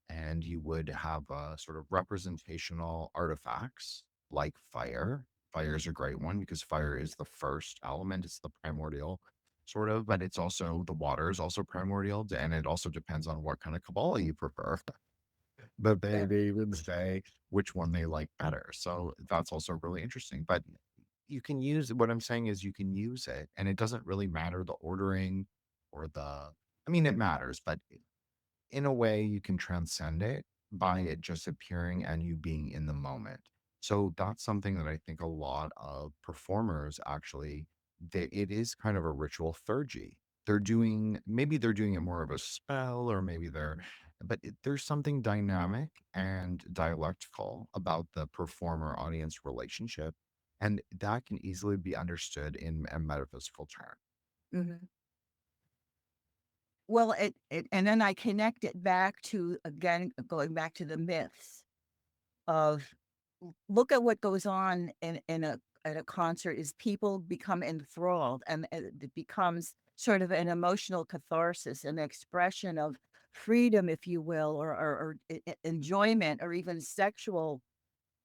and you would have sort of representational artifacts like fire. Fire is a great one because fire is the first element, it's the primordial sort of, but it's also the water is also primordial, and it also depends on what kind of Kabbalah you prefer. But they even say which one they like better. So that's also really interesting. But you can use what I'm saying is you can use it, and it doesn't really matter the ordering or I mean, it matters, but in a way you can transcend it by it just appearing and you being in the moment. So that's something that I think a lot of performers actually, it is kind of a ritual theurgy. Maybe they're doing it more of a spell, or maybe there's something dynamic and dialectical about the performer audience relationship. And that can easily be understood in a metaphysical term. Mhm. Well, and then I connect it back to, again, going back to the myths of look at what goes on in a at a concert is people become enthralled, and it becomes sort of an emotional catharsis, an expression of freedom, if you will, or enjoyment, or even sexual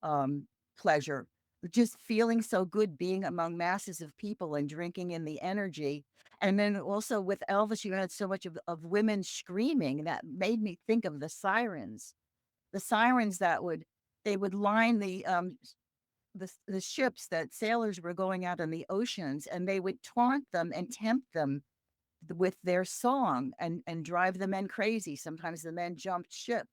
um, pleasure. Just feeling so good being among masses of people and drinking in the energy. And then also with Elvis, you had so much of women screaming that made me think of the sirens. The sirens that they would line the ships that sailors were going out in the oceans, and they would taunt them and tempt them with their song and drive the men crazy. Sometimes the men jumped ship.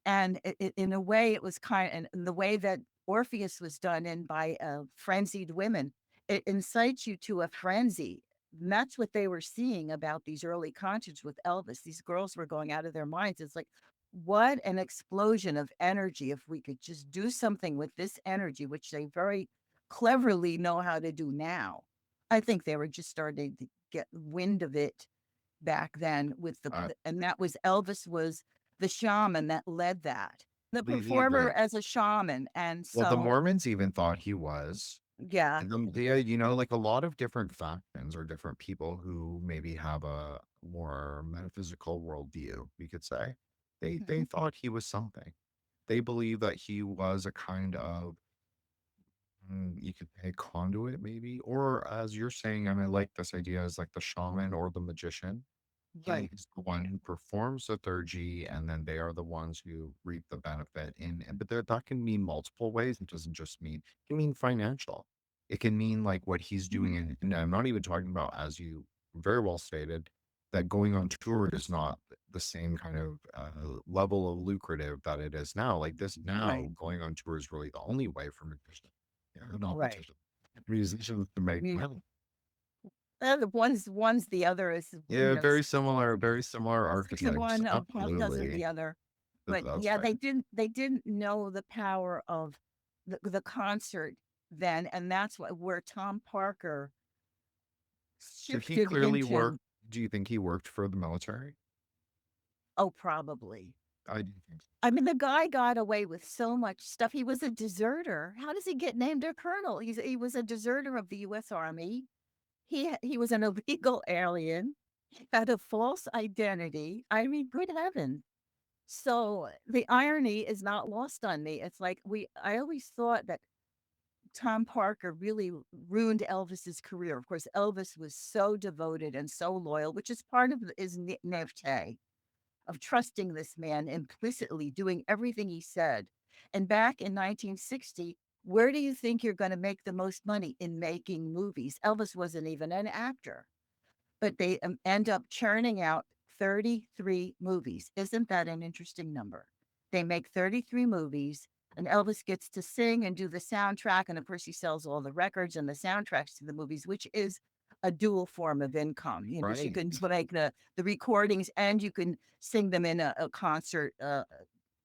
And in a way, it was and the way that Orpheus was done in by, frenzied women, it incites you to a frenzy. And that's what they were seeing about these early concerts with Elvis. These girls were going out of their minds. It's like, what an explosion of energy if we could just do something with this energy, which they very cleverly know how to do now. I think they were just starting to get wind of it back then with I and that was Elvis was the shaman that led that. The completely performer agree. as a shaman, and Well, the so Mormons even thought he was. yeah. And like a lot of different factions or different people who maybe have a more metaphysical worldview, we could say, they Mhm. thought he was something. They believe that he was a kind of, you could say, conduit, maybe, or as you're saying, and I like this idea, as like the shaman or the magician. Right. He's the one who performs the theurgy, and then they are the ones who reap the benefit. But that can mean multiple ways. It doesn't just mean, it can mean financial. It can mean like what he's doing. And I'm not even talking about, as you very well stated, that going on tour is not the same kind of level of lucrative that it is now. Like this Right. now, going on tour is really the only way for musicians, not Right. musicians to make Mu money. the one's the other is, Yeah, very similar 6 of archetypes. one, half dozen of Absolutely. the other. But That's yeah, right. they didn't know the power of the concert then, and that's what where Tom Parker So he shifted clearly into. worked. Do you think he worked for the military? Oh, probably. I do think so. I mean, the guy got away with so much stuff. He was a deserter. How does he get named a colonel? He was a deserter of the US Army. He was an illegal alien. He had a false identity. I mean, good heavens. So the irony is not lost on me. It's like I always thought that Tom Parker really ruined Elvis's career. Of course, Elvis was so devoted and so loyal, which is part of his naivete of trusting this man implicitly, doing everything he said. And back in 1960, where do you think you're going to make the most money? In making movies? Elvis wasn't even an actor, but they end up churning out 33 movies. Isn't that an interesting number? They make 33 movies, and Elvis gets to sing and do the soundtrack. And of course, he sells all the records and the soundtracks to the movies, which is a dual form of income. You know, so you Right. can make the recordings and you can sing them in a concert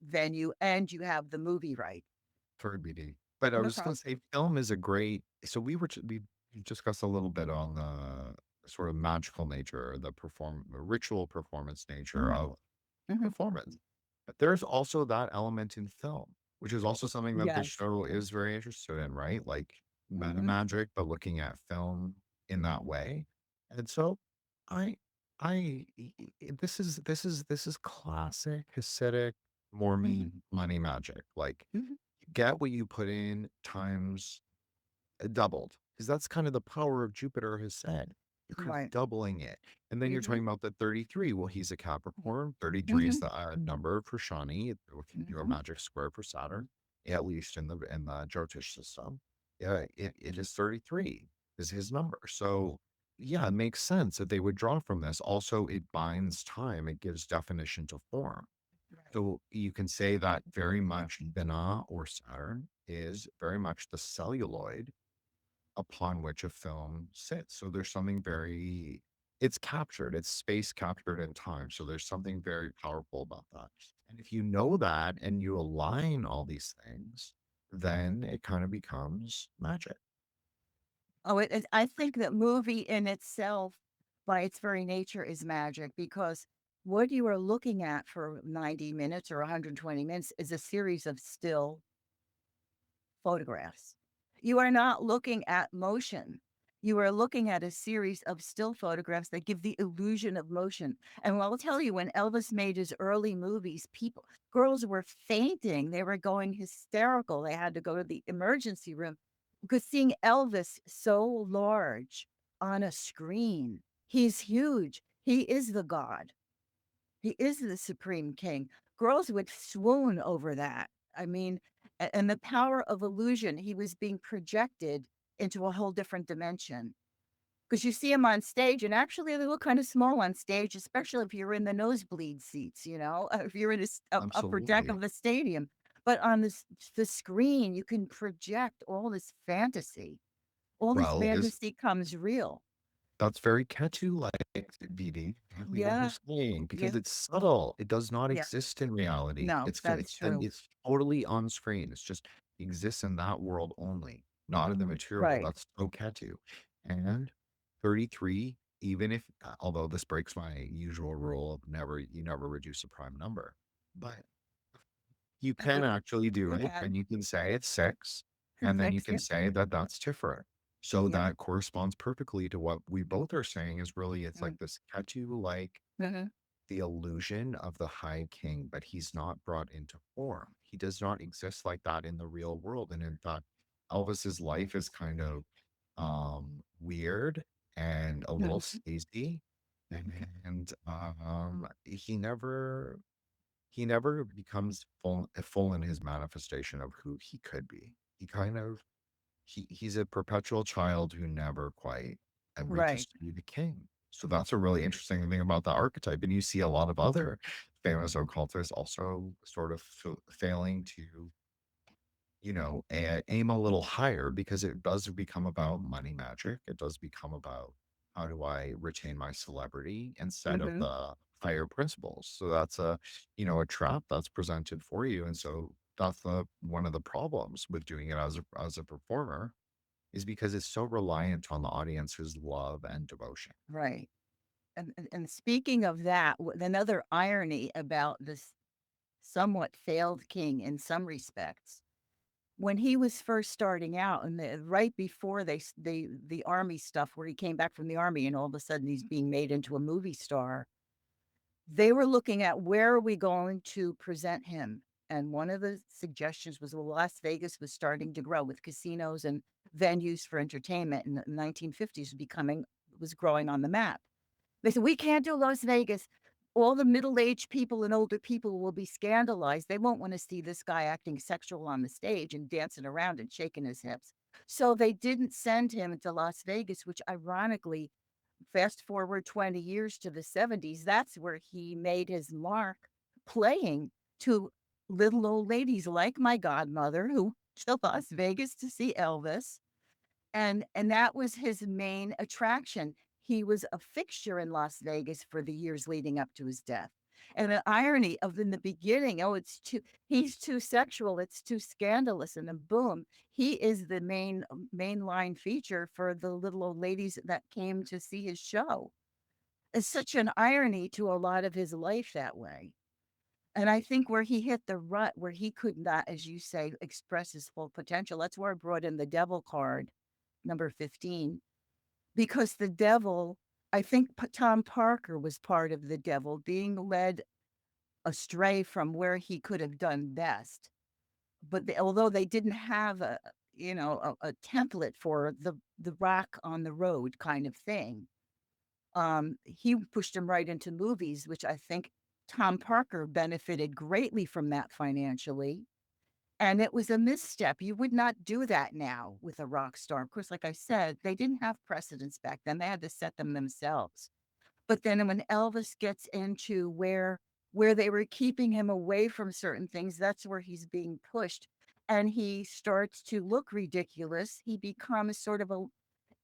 venue, and you have the movie right. For BD. But I No was going problem. to say, film is a great. So we discussed a little bit on the sort of magical nature, the ritual performance nature of Mhm. performance. But there's also that element in film, which is also something that this Yes. show is very interested in, right? Like meta Hmm. magic, but looking at film in that way. And so I this is classic Hasidic Mhm, Mormon money magic. Like mhm. you get what you put in times doubled, because that's kind of the power of Jupiter has said. You're kind of Right. doubling it. And then you're Mhm, talking about the 33. Well, he's a Capricorn. 33 is mhm, the number for Shani. If you do a mhm. magic square for Saturn, at least in the Jyotish system, yeah, it is 33 is his number. So yeah, it makes sense that they would draw from this. Also, it binds time, it gives definition to form. Right. So you can say that very much Binah or Saturn is very much the celluloid upon which a film sits. So there's something very, it's captured, it's space captured in time. So there's something very powerful about that. And if you know that and you align all these things, then it kind of becomes magic. Oh, I think that movie in itself, by its very nature, is magic because what you are looking at for 90 minutes or 120 minutes is a series of still photographs. You are not looking at motion. You are looking at a series of still photographs that give the illusion of motion. And I'll tell you, when Elvis made his early movies, girls were fainting. They were going hysterical. They had to go to the emergency room because seeing Elvis so large on a screen, he's huge. He is the God. He is the supreme king. Girls would swoon over that. I mean, and the power of illusion, he was being projected into a whole different dimension. Because you see him on stage, and actually they look kind of small on stage, especially if you're in the nosebleed seats, if you're in this upper deck Absolutely. of the stadium. But on the screen, you can project all this fantasy. All this Well, is fantasy comes real. that's very Ketu-like, BD, like we were Yeah, saying, because yeah, it's subtle. It does not yeah. exist in reality. No, that's true. It's totally on screen. It's just exists in that world only, not in the material. Right. That's so Ketu. And 33, even if, although this breaks my usual rule of you never reduce a prime number, but you can actually do You it, can. and you can say it's 6, and then you Thanks, can yeah. say that that's different. So Yep. that corresponds perfectly to what we both are saying is really it's like Mm, this Ketu, like mhm. the illusion of the High King, but he's not brought into form. He does not exist like that in the real world. And in fact, Elvis's life is kind of weird and a little Mhm. sleazy. And he never becomes full in his manifestation of who he could be. He kind of he's a perpetual child who never quite reaches Right. to be the king. So that's a really interesting thing about the archetype. And you see a lot of other famous occultists also sort of failing to, aim a little higher because it does become about money magic. It does become about how do I retain my celebrity instead of Mhm. the higher principles. So that's a trap that's presented for you. And so that's one of the problems with doing it as a performer is because it's so reliant on the audience's love and devotion. Right. And speaking of that, another irony about this somewhat failed king in some respects, when he was first starting out and right before the army stuff where he came back from the army and all of a sudden he's being made into a movie star, they were looking at where are we going to present him? And one of the suggestions was, well, Las Vegas was starting to grow with casinos and venues for entertainment in the 1950s was growing on the map. They said, we can't do Las Vegas. All the middle-aged people and older people will be scandalized. They won't want to see this guy acting sexual on the stage and dancing around and shaking his hips. So they didn't send him to Las Vegas, which ironically, fast forward 20 years to the 70s, that's where he made his mark playing to little old ladies like my godmother who to Las Vegas to see Elvis, and that was his main attraction. He was a fixture in Las Vegas for the years leading up to his death. And the irony of in the beginning, oh, he's too sexual, it's too scandalous, and then boom, he is the mainline feature for the little old ladies that came to see his show. It's such an irony to a lot of his life that way. And I think where he hit the rut, where he could not, as you say, express his full potential, that's where I brought in the devil card, number 15, because the devil I think Tom Parker was part of the devil, being led astray from where he could have done best. But although they didn't have a template for the rock on the road kind of thing, he pushed him right into movies, which I think Tom Parker benefited greatly from that financially. And it was a misstep. You would not do that now with a rock star. Of course, like I said, they didn't have precedents back then. They had to set them themselves. But then when Elvis gets into where they were keeping him away from certain things, that's where he's being pushed, and he starts to look ridiculous. He becomes sort of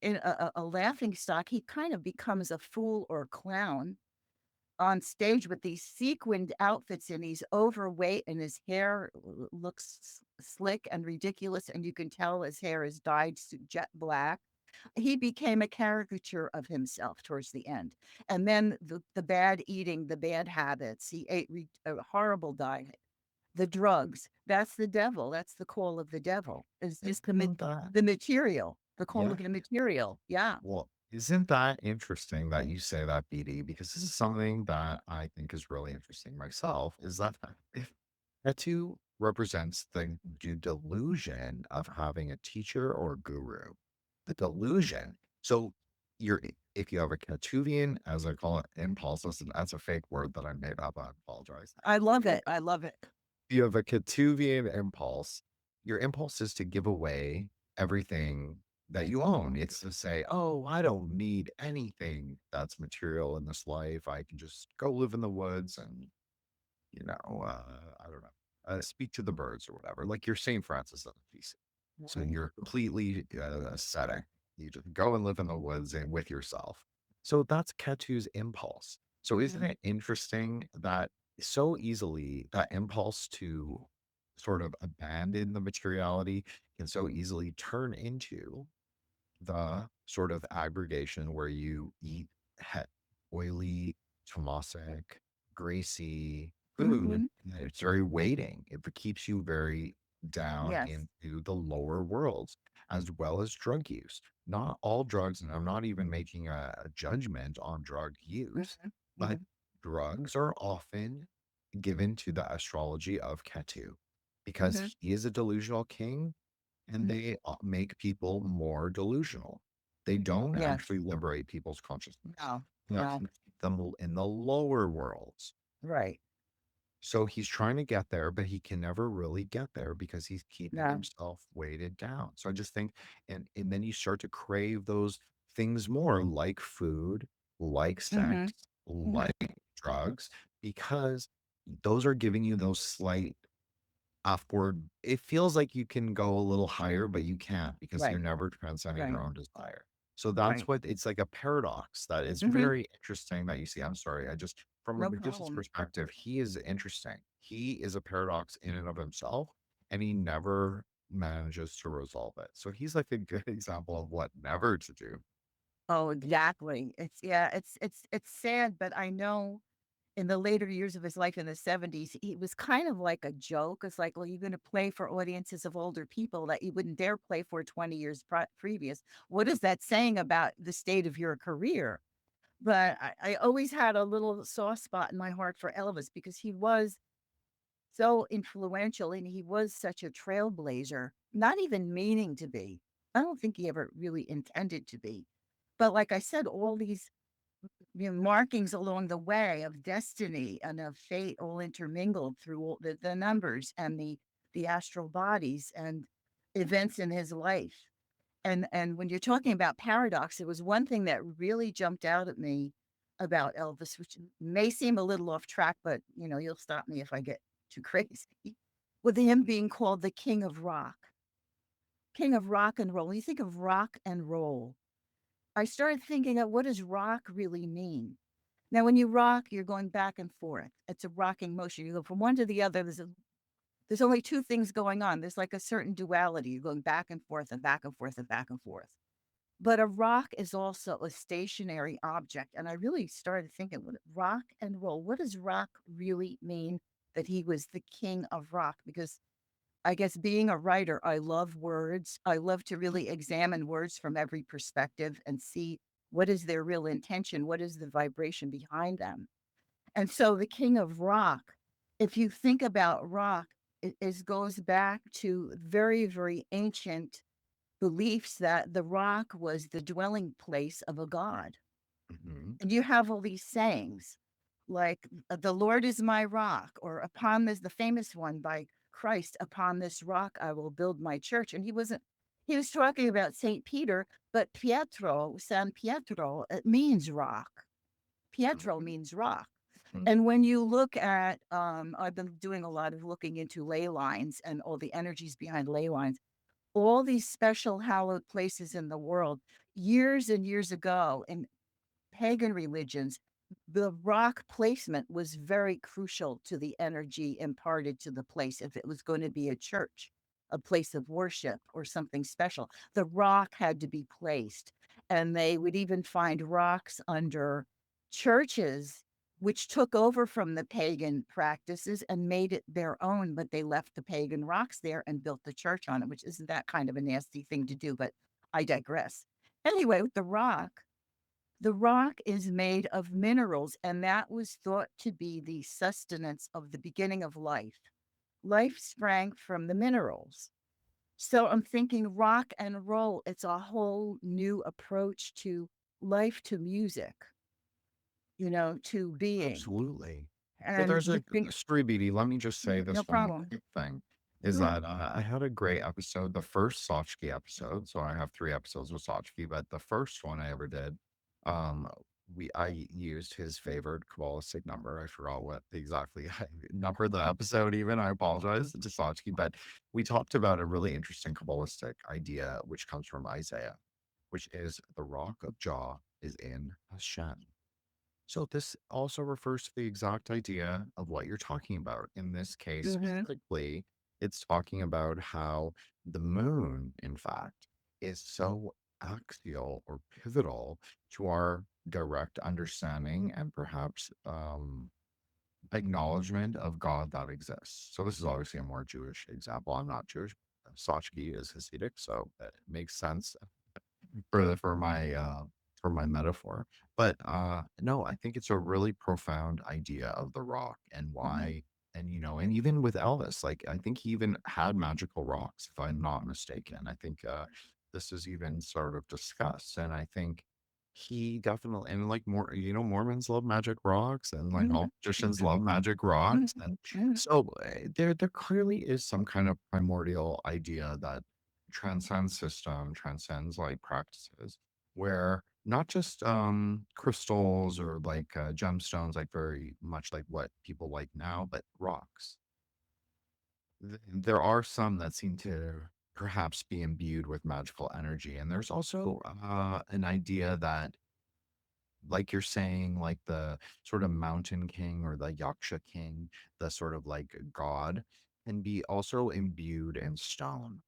a laughing stock. He kind of becomes a fool or clown on stage with these sequined outfits, and he's overweight, and his hair looks slick and ridiculous, and you can tell his hair is dyed jet black. He became a caricature of himself towards the end. And then the bad eating, the bad habits, he ate a horrible diet, the drugs, that's the devil. That's the call of the devil. It's just Isn't that the material, the call yeah. of the material. Yeah. Well, isn't that interesting that you say that, BD? Because this is something that I think is really interesting myself, is that if tattoo represents the delusion of having a teacher or guru, the delusion. So you're if you have a Catuvian, as I call it, impulse, listen, that's a fake word that I made up. I apologize. I love it. I love it. You have a Catuvian impulse. Your impulse is to give away everything that you own. It's to say, "Oh, I don't need anything that's material in this life. I can just go live in the woods and, I don't know, speak to the birds or whatever." Like you're Saint Francis of Assisi. So Mhm. you're completely ascetic. You just go and live in the woods and with yourself. So that's Ketu's impulse. So isn't Mhm. it interesting that so easily that impulse to sort of abandon the materiality can so easily turn into the sort of aggregation where you eat he oily, tamasic, greasy food. Mhm. And it's very weighting. It keeps you very down Yes. into the lower worlds, as well as drug use. Not all drugs, and I'm not even making a judgment on drug use, Mhm. but Mhm. drugs are often given to the astrology of Ketu because Mhm. he is a delusional king and Mhm. they make people more delusional. They don't Yes. actually liberate people's consciousness. No. They No. actually keep them in the lower worlds. Right. So he's trying to get there, but he can never really get there because he's keeping No. himself weighted down. So I just think, and then you start to crave those things more, like food, like sex, Mhm. Mhm. like drugs, because those are giving you those slight upward. It feels like you can go a little higher, but you can't because you're Right. never transcending Right. your own desire. So that's Right. what it's like, a paradox that is Mhm. very interesting that you see. I'm sorry. I just, from a No magician's problem. perspective, he is interesting. He is a paradox in and of himself, and he never manages to resolve it. So he's like a good example of what never to do. Oh, exactly. It's yeah, it's sad, but I know in the later years of his life in the '70s, he was kind of like a joke. It's like, well, you're going to play for audiences of older people that you wouldn't dare play for 20 years previous. What is that saying about the state of your career? But I always had a little soft spot in my heart for Elvis because he was so influential and he was such a trailblazer, not even meaning to be. I don't think he ever really intended to be. But like I said, all these markings along the way of destiny and of fate all intermingled through all the numbers and the astral bodies and events in his life. And when you're talking about paradox, it was one thing that really jumped out at me about Elvis, which may seem a little off track, but you'll stop me if I get too crazy. With him being called the king of rock and roll. When you think of rock and roll, I started thinking of what does rock really mean? Now, when you rock, you're going back and forth. It's a rocking motion. You go from one to the other. There's only two things going on. There's like a certain duality. You're going back and forth and back and forth and back and forth. But a rock is also a stationary object. And I really started thinking, what rock and roll, what does rock really mean that he was the king of rock? Because I guess being a writer, I love words. I love to really examine words from every perspective and see What is their real intention? What is the vibration behind them? And so the king of rock, if you think about rock, it goes back to very, very ancient beliefs that the rock was the dwelling place of a god. Mhm. And you have all these sayings like, the Lord is my rock, or upon this, the famous one by Christ, upon this rock I will build my church. And he was talking about St. Peter, but Pietro, San Pietro, it means rock. Pietro Mhm. means rock. Mhm. And when you look at, I've been doing a lot of looking into ley lines and all the energies behind ley lines, all these special hallowed places in the world, years and years ago in pagan religions, the rock placement was very crucial to the energy imparted to the place. If it was going to be a church, a place of worship, or something special, the rock had to be placed. And they would even find rocks under churches, which took over from the pagan practices and made it their own, but they left the pagan rocks there and built the church on it, which isn't that kind of a nasty thing to do, but I digress. Anyway, with the rock is made of minerals, and that was thought to be the sustenance of the beginning of life. Life sprang from the minerals. So I'm thinking rock and roll, it's a whole new approach to life, to music, to being. Absolutely. Well, And there's the thing, Story BD. Let me just say no this one problem. quick thing is Sure. that I had a great episode, the first Sochki episode. So I have 3 episodes with Sochki, but the first one I ever did, um, I used his favorite Kabbalistic number. I forgot what exactly I numbered the episode even. I apologize to Sochki, but we talked about a really interesting Kabbalistic idea, which comes from Isaiah, which is the rock of Jah is in Hashem. So this also refers to the exact idea of what you're talking about. In this case, Hmm. specifically, it's talking about how the moon, in fact, is so axial or pivotal to our direct understanding and perhaps acknowledgement of God that exists. So this is obviously a more Jewish example. I'm not Jewish. Sochki is Hasidic, so it makes sense for my metaphor. But no, I think it's a really profound idea of the rock and why. And and even with Elvis, like I think he even had magical rocks, if I'm not mistaken. I think this is even sort of discussed. And I think he definitely, and like more, Mormons love magic rocks, and like all Christians love magic rocks. And so there clearly is some kind of primordial idea that transcends system, transcends like practices, where not just crystals or like gemstones, like very much like what people like now, but rocks. There are some that seem to perhaps be imbued with magical energy. And there's also an idea that, like you're saying, like the sort of mountain king or the Yaksha king, the sort of like god, can be also imbued in stone.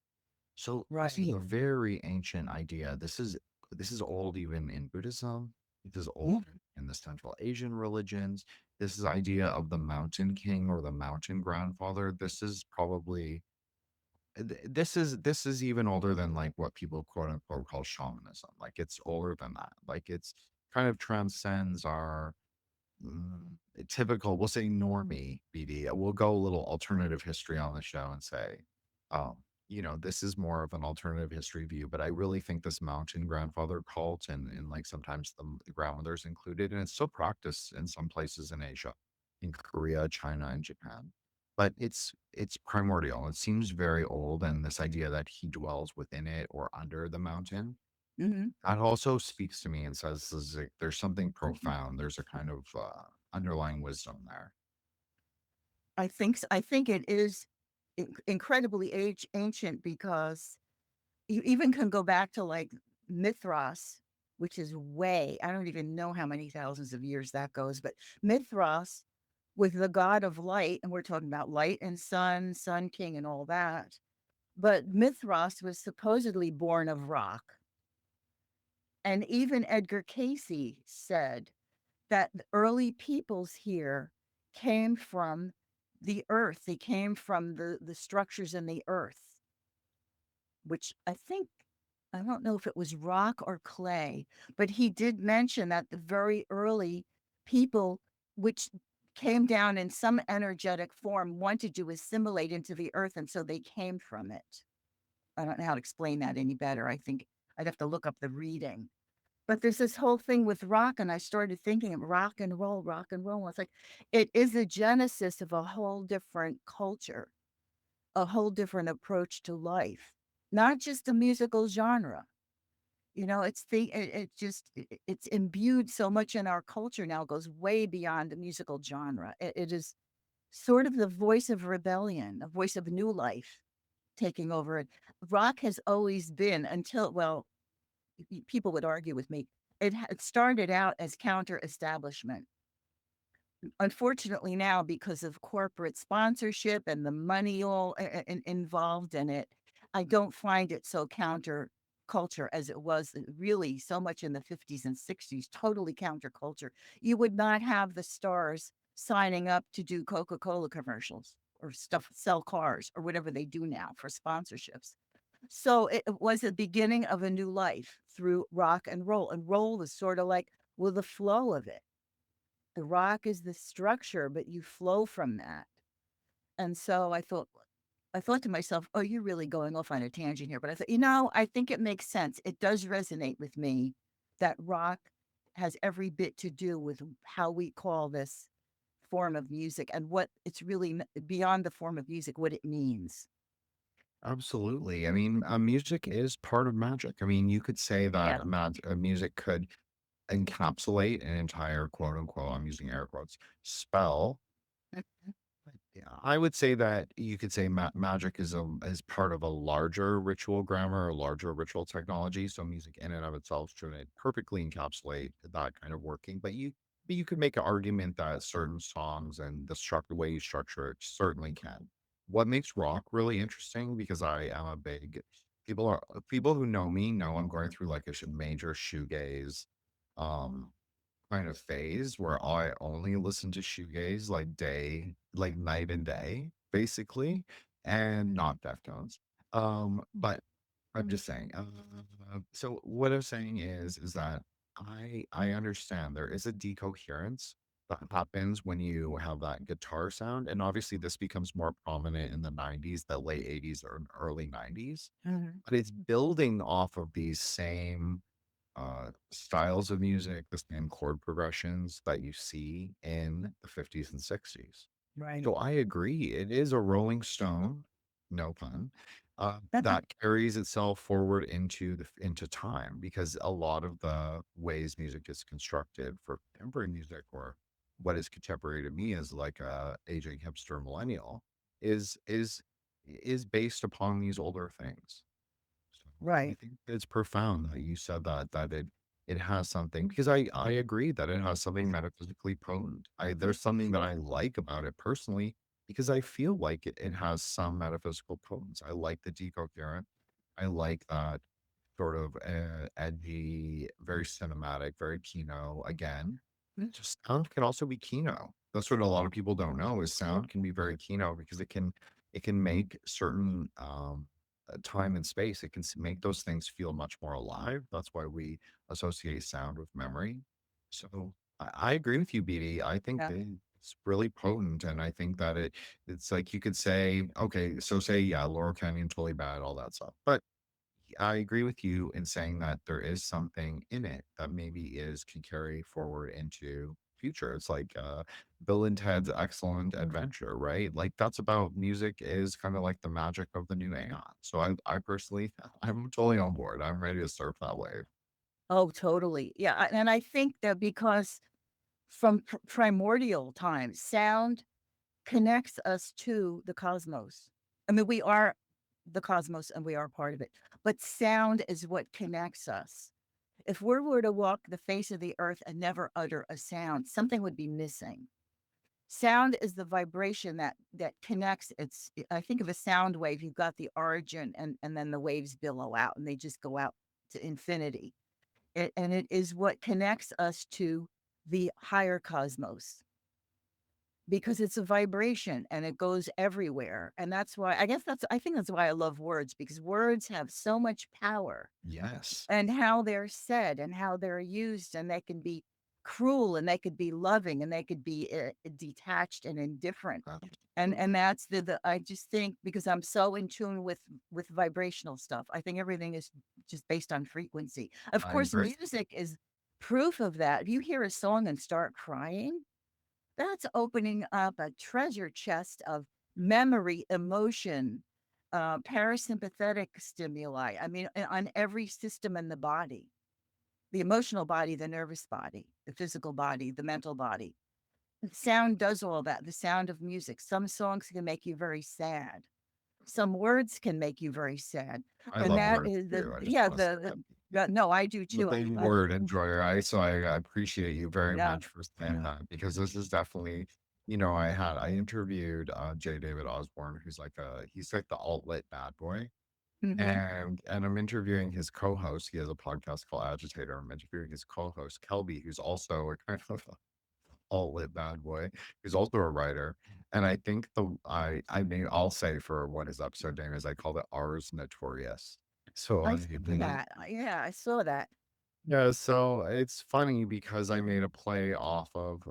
So this is Right. a very ancient idea. This is old even in Buddhism. It is old in the Central Asian religions. This is idea of the mountain king or the mountain grandfather. This is probably this is even older than like what people quote unquote call shamanism. Like it's older than that. Like it's kind of transcends our typical, we'll say normie BD. We'll go a little alternative history on the show and say, um, this is more of an alternative history view, but I really think this mountain grandfather cult and like sometimes the grandmothers included, and it's still practiced in some places in Asia, in Korea, China, and Japan. But it's primordial. It seems very old, and this idea that he dwells within it or under the mountain, Hmm. that also speaks to me and says there's something profound. There's a kind of underlying wisdom there. I think it is incredibly ancient because you even can go back to like Mithras, which is way, I don't even know how many thousands of years that goes, but Mithras with the god of light, and we're talking about light and sun, sun king, and all that. But Mithras was supposedly born of rock. And even Edgar Casey said that the early peoples here came from the earth, they came from the structures in the earth, which I think. I don't know if it was rock or clay, but he did mention that the very early people, which came down in some energetic form, wanted to assimilate into the earth, and so they came from it. I don't know how to explain that any better. I think I'd have to look up the reading. But there's this whole thing with rock, and I started thinking of rock and roll, rock and roll. It's like it is a genesis of a whole different culture, a whole different approach to life, not just a musical genre. It's it just it's imbued so much in our culture now, goes way beyond the musical genre. It is sort of the voice of rebellion, a voice of new life taking over it. Rock has always been until, well, people would argue with me. It started out as counter establishment. Unfortunately, now because of corporate sponsorship and the money all involved in it, I don't find it so counter culture as it was really so much in the 50s and 60s, totally counterculture. You would not have the stars signing up to do Coca-Cola commercials or stuff, sell cars or whatever they do now for sponsorships. So it was the beginning of a new life through rock and roll is sort of like, well, the flow of it. The rock is the structure, but you flow from that. And so I thought to myself, "Oh, you're really going off on a tangent here." But I thought, I think it makes sense. It does resonate with me that rock has every bit to do with how we call this form of music and what it's really beyond the form of music, what it means. Absolutely. I mean, music is part of magic. I mean, you could say that Yeah. music could encapsulate an entire quote unquote, I'm using air quotes, spell. Yeah, I would say that you could say magic is part of a larger ritual grammar, a larger ritual technology. So music in and of itself shouldn't perfectly encapsulate that kind of working. But you could make an argument that certain songs and the way you structure it certainly can. What makes rock really interesting, because I am a big people who know me know I'm going through like a major shoegaze um kind of phase where I only listen to shoegaze like night and day, basically, and not Deftones. But I'm just saying. So what I'm saying is that I understand there is a decoherence that happens when you have that guitar sound, and obviously this becomes more prominent in the '90s, the late '80s or early '90s. Mhm. But it's building off of these same styles of music, the same chord progressions that you see in the 50s and 60s. Right. So I agree. It is a rolling stone, no pun, that carries itself forward into time, because a lot of the ways music is constructed for contemporary music, or what is contemporary to me as like a aging hipster millennial, is is is based upon these older things. So I Right. think it's profound that you said that it has something, because I agree that it has something metaphysically potent. There's something that I like about it personally, because I feel like it has some metaphysical potence. I like the decoherent. I like that sort of edgy, very cinematic, very Kino. Again, just sound can also be Kino. That's what a lot of people don't know, is sound can be very Kino, because it can make certain time and space. It can make those things feel much more alive. That's why we associate sound with memory. So I agree with you, BD. I think Yeah. that it's really potent, and I think that it's like you could say, okay, so say, yeah, Laurel Canyon totally bad, all that stuff, but I agree with you in saying that there is something in it that maybe is can carry forward into future. It's like Bill and Ted's Excellent Adventure, right? Like that's about music is kind of like the magic of the new aeon. So I personally, I'm totally on board. I'm ready to surf that wave. Oh, totally. Yeah. And I think that because from primordial times, sound connects us to the cosmos. I mean, we are the cosmos and we are part of it, but sound is what connects us. If we were to walk the face of the earth and never utter a sound, something would be missing. Sound is the vibration that connects. I think of a sound wave. You've got the origin, and then the waves billow out, and they just go out to infinity. And it is what connects us to the higher cosmos. because it's a vibration and it goes everywhere. And that's why I think that's why I love words, because words have so much power, Yes. and how they're said and how they're used, and they can be cruel and they could be loving and they could be detached and indifferent. And Absolutely. that's the I just think, because I'm so in tune with vibrational stuff, I think everything is just based on frequency. Of I course, agree. music is proof of that. If you hear a song and start crying, that's opening up a treasure chest of memory, emotion, parasympathetic stimuli. I mean, on every system in the body, the emotional body, the nervous body, the physical body, the mental body. The sound does all that. The sound of music. Some songs can make you very sad. Some words can make you very sad. I And love that words is too. I just yeah, want to say that. no, I do I'm a too. big word enjoyer. I appreciate you very Yeah. much for saying that because this is definitely, I interviewed J. David Osborne, who's he's like the alt-lit bad boy. Hmm. And I'm interviewing his co-host. He has a podcast called Agitator. I'm interviewing his co-host, Kelby, who's also a kind of a alt-lit bad boy, who's also a writer. And I think I mean I'll say for what his episode name is, I called it Ars Notorious. So I saw that. Yeah, I saw that. yeah, so it's funny because I made a play off of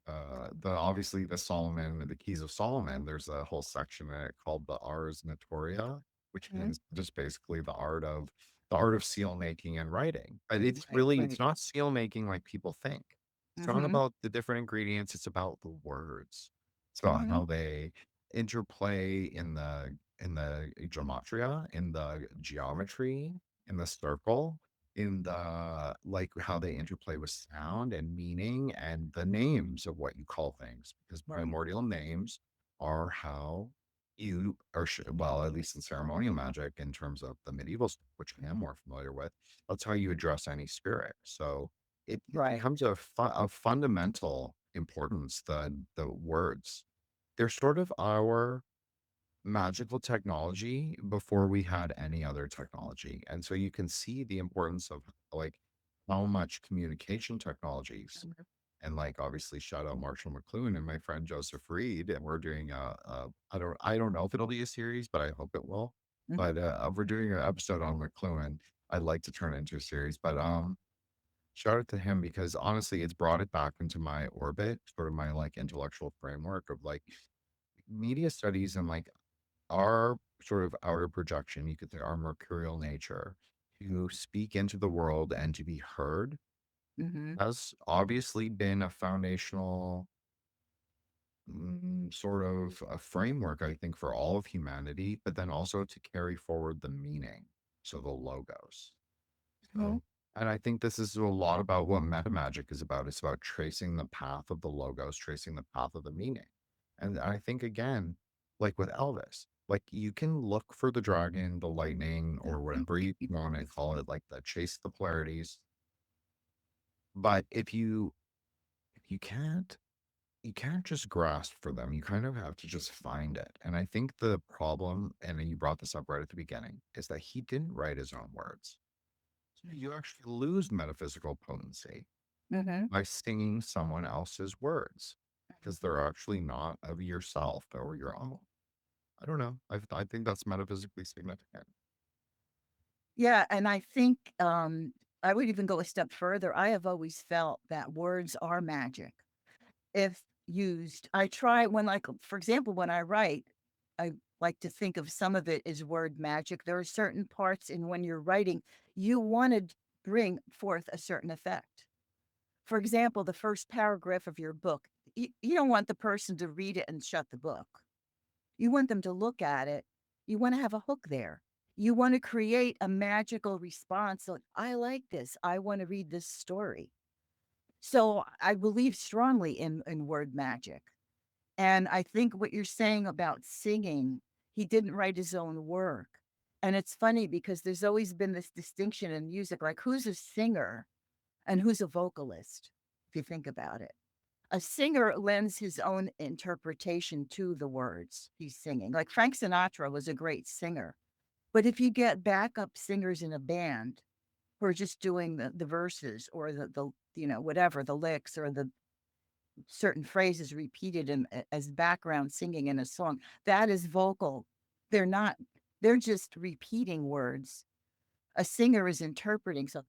the obviously the Solomon, the Keys of Solomon. There's a whole section in it called the Ars Notoria, which Mhm. means just basically the art of seal making and writing. But it's Right. not seal making like people think. It's not Hmm. about the different ingredients, it's about the words. It's about Hmm. how they interplay in the gematria, in the geometry, in the circle, in the like how they interplay with sound and meaning and the names of what you call things because Right. primordial names are how you well, at least in ceremonial magic in terms of the medieval stuff, which I am more familiar with, that's how you address any spirit. So it Right. becomes a fundamental importance, the words. They're sort of our magical technology before we had any other technology. And so you can see the importance of like how much communication technologies and like obviously shout out Marshall McLuhan and my friend Joseph Reed. And we're doing I don't know if it'll be a series, but I hope it will. Mhm. But we're doing an episode on McLuhan. I'd like to turn it into a series, but shout out to him because honestly, it's brought it back into my orbit, sort of my like intellectual framework of like media studies and like our sort of outer projection, you could say our mercurial nature, to speak into the world and to be heard Mhm. has obviously been a foundational sort of a framework, I think, for all of humanity, but then also to carry forward the meaning. So the logos. Mhm. So, and I think this is a lot about what meta magic is about. It's about tracing the path of the logos, tracing the path of the meaning. And I think again, like with Elvis, like you can look for the dragon, the lightning, or whatever you want to call it, like the chase the polarities. But if you can't just grasp for them. You kind of have to just find it. And I think the problem, and you brought this up right at the beginning, is that he didn't write his own words. So you actually lose metaphysical potency Mhm. by singing someone else's words because they're actually not of yourself or your own. I don't know. I think that's metaphysically significant. Yeah, and I think, I would even go a step further. I have always felt that words are magic if used. I try when, like, for example, when I write, I like to think of some of it as word magic. There are certain parts in when you're writing, you wanna bring forth a certain effect. For example, the first paragraph of your book, you don't want the person to read it and shut the book. You want them to look at it. You wanna have a hook there. You wanna create a magical response, like, "I like this. I wanna read this story." So, I believe strongly in word magic, and I think what you're saying about singing, he didn't write his own work, and it's funny because there's always been this distinction in music, like, who's a singer and who's a vocalist, if you think about it. A singer lends his own interpretation to the words he's singing. Like Frank Sinatra was a great singer. But if you get backup singers in a band who are just doing the verses or the whatever, the licks or certain phrases repeated as background singing in a song. That is vocal. They're not, they're just repeating words. A singer is interpreting. So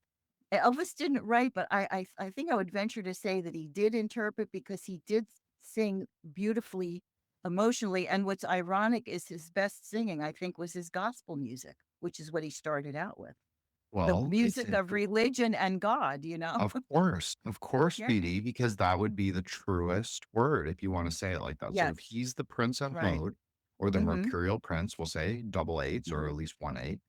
Elvis didn't write, but I think I would venture to say that he did interpret because he did sing beautifully, emotionally. And what's ironic is his best singing, I think, was his gospel music, which is what he started out with. The Well, it's music of religion and God, you know? of course, Yeah. BD, because that would be the truest word if you want to say it like that. So if Yes. he's the Prince of Right. Mode or the Mm-hmm. Mercurial Prince, we'll say double eights or Mm-hmm. at least one eight.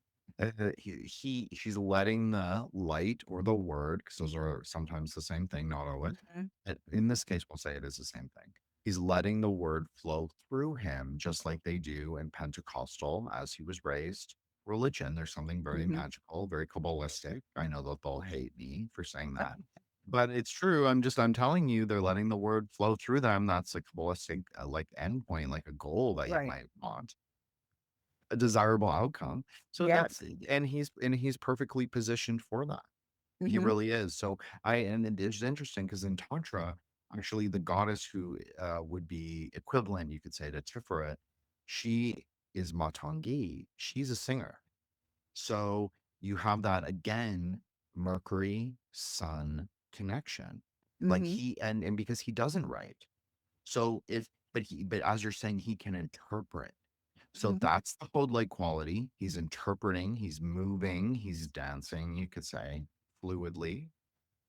She's letting the light or the word, because those are sometimes the same thing, not always. Mm-hmm. In this case, we'll say it is the same thing. He's letting the word flow through him, just like they do in Pentecostal as he was raised religion. There's something very Mm-hmm. magical, very Kabbalistic. I know that they'll hate me for saying that, but it's true. I'm telling you, they're letting the word flow through them. That's a Kabbalistic, like endpoint, like a goal that you Right. might want, a desirable outcome. So Yes. and he's perfectly positioned for that. He Mm-hmm. really is. So and it is interesting because in Tantra, actually, the goddess who would be equivalent, you could say, to Tiferet, she is Matangi. She's a singer. So you have that again, Mercury Sun connection. Like Mm-hmm. he and because he doesn't write. So if but as you're saying, he can interpret. So Mm-hmm. that's the whole like quality. He's interpreting, he's moving, he's dancing, you could say, fluidly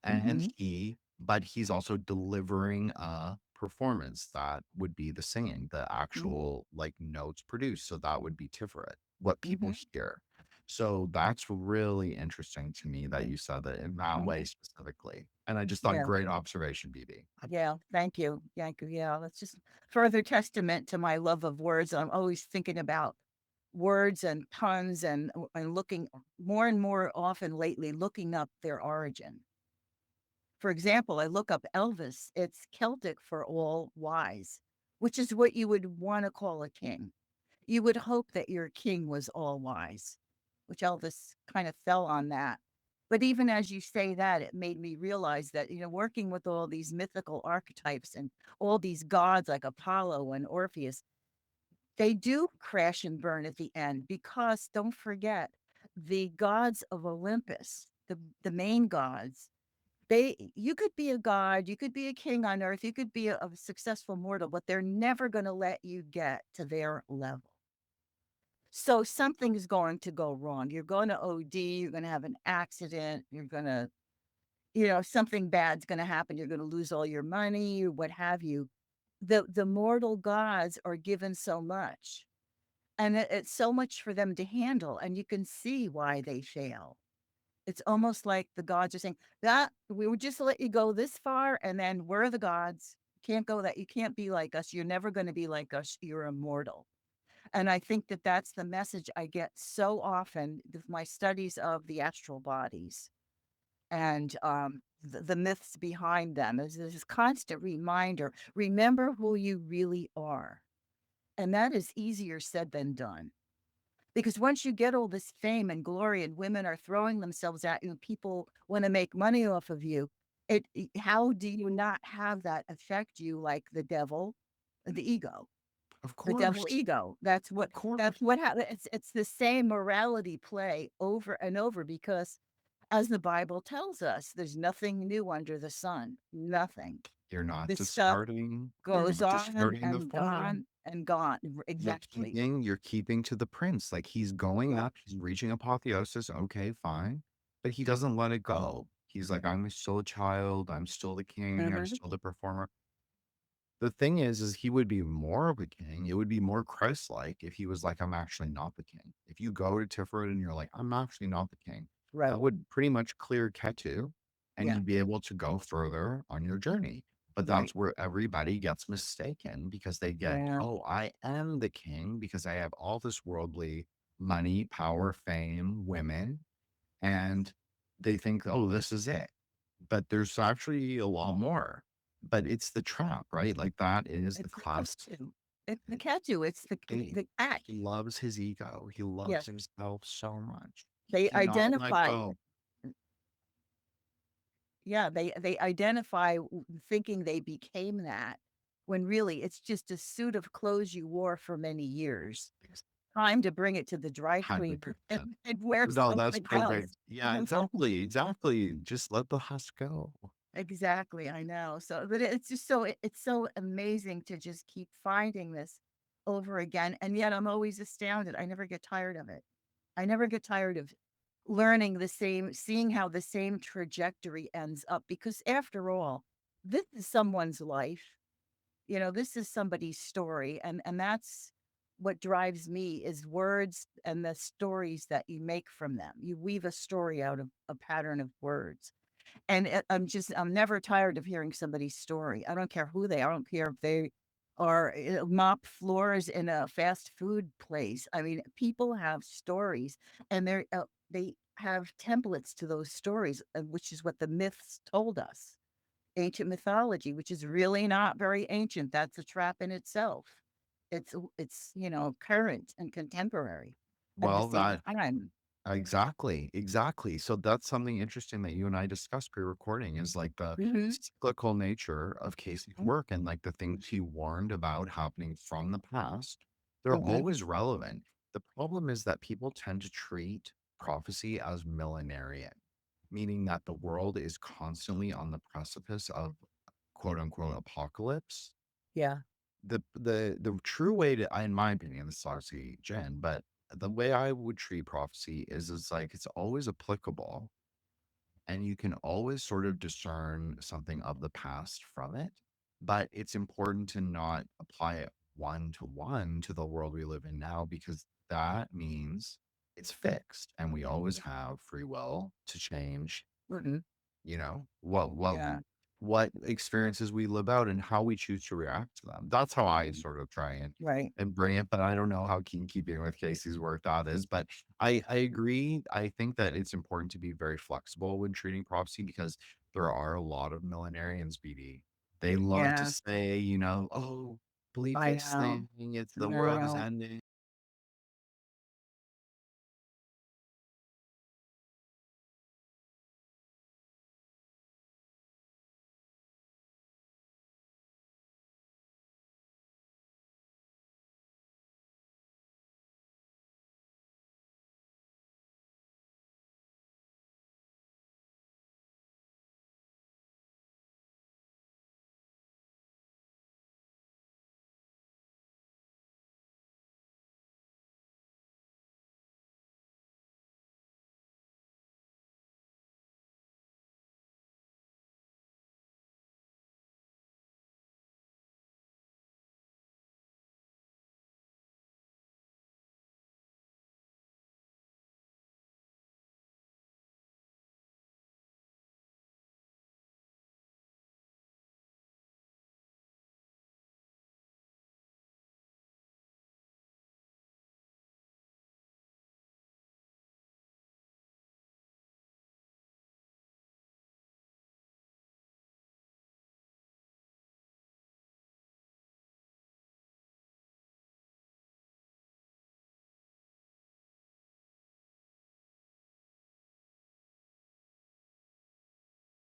and Mm-hmm. but he's also delivering a performance that would be the singing, the actual like notes produced. So that would be Tiferet, what people Mm-hmm. hear. So that's really interesting to me that you said that in that way Mm-hmm. specifically. And I just thought Yeah. great observation, BB. Yeah. Thank you. Thank you. Yeah. That's just further testament to my love of words. I'm always thinking about words and puns and looking more and more often lately, looking up their origin. For example, I look up Elvis. It's Celtic for all wise, which is what you would want to call a king. You would hope that your king was all wise, which Elvis kind of fell on that. But even as you say that, it made me realize that, working with all these mythical archetypes and all these gods like Apollo and Orpheus, they do crash and burn at the end because don't forget the gods of Olympus, the main gods, you could be a god, you could be a king on earth, you could be a successful mortal, but they're never going to let you get to their level. So something's going to go wrong. You're going to OD, you're going to have an accident, you're going to, something bad's going to happen, you're going to lose all your money, or what have you. The mortal gods are given so much, and it's so much for them to handle, and you can see why they fail. It's almost like the gods are saying, "That we would just let you go this far, and then we're the gods. Can't go that. You can't be like us. You're never going to be like us. You're immortal." And I think that that's the message I get so often with my studies of the astral bodies and the myths behind them. Is this constant reminder: remember who you really are, and that is easier said than done. Because once you get all this fame and glory and women are throwing themselves at you and people want to make money off of you, how do you not have that affect you like the devil, the ego, Of the devil course. ego? Of That's course. what happens. It's the same morality play over and over because as the Bible tells us, there's nothing new under the sun. Nothing. This stuff You're goes not on discarding the and fire. gone and gone. Exactly. You're keeping to the prince, like, he's going up, he's reaching apotheosis, okay, fine, but he doesn't let it go. He's like, "I'm still a child, I'm still the king, I'm Mhm. still the performer." The thing is he would be more of a king, it would be more Christ-like if he was like, "I'm actually not the king." If you go to Tiferet and you're like, "I'm actually not the king," that Right. would pretty much clear Ketu, and Yeah. you'd be able to go further on your journey. But Right. that's where everybody gets mistaken because they get, Yeah. "Oh, I am the king because I have all this worldly money, power, fame, women," and they think, "Oh, this is it." But there's actually a lot more. But it's the trap, right? Like that is the It's the class. catch-2. It's the catch-2. It's He the act. he loves his ego. He loves Yes. himself so much. He They cannot let identify go. Yeah, they identify thinking they became that, when really it's just a suit of clothes you wore for many years. Time to bring it to the dry cleaner 100%. and wear No, that's something perfect. else. Yeah, exactly, exactly. Just let the husk go. Exactly, I know. So, but it's just so it's so amazing to just keep finding this over again, and yet I'm always astounded. I never get tired of it. I never get tired of learning the same, seeing how the same trajectory ends up, because after all, this is someone's life. This is somebody's story, and that's what drives me is words and the stories that you make from them. You weave a story out of a pattern of words. And I'm never tired of hearing somebody's story. I don't care who they are. I don't care if they are mop floors in a fast food place. I mean, people have stories, and they have templates to those stories, which is what the myths told us. Ancient mythology, which is really not very ancient. That's a trap in itself. It's current and contemporary at the Well, same that time. exactly, exactly. So that's something interesting that you and I discussed pre-recording is like the Mhm. cyclical nature of Casey's work and like the things he warned about happening from the past. They're Mhm. always relevant. The problem is that people tend to treat prophecy as millenarian, meaning that the world is constantly on the precipice of quote unquote apocalypse. Yeah. The true way to, in my opinion, this is obviously Jen, but the way I would treat prophecy is like it's always applicable and you can always sort of discern something of the past from it. But it's important to not apply it one to the world we live in now because that means it's fixed and we always have free will to change, Mhm. you know, Yeah. what experiences we live out and how we choose to react to them. That's how I sort of try Right. and bring it, but I don't know how keen keeping with Casey's work that is. But I agree. I think that it's important to be very flexible when treating prophecy because there are a lot of millenarians, BD. They love to Yeah. say, oh, believe I this know. thing, it's the No, world is no. ending.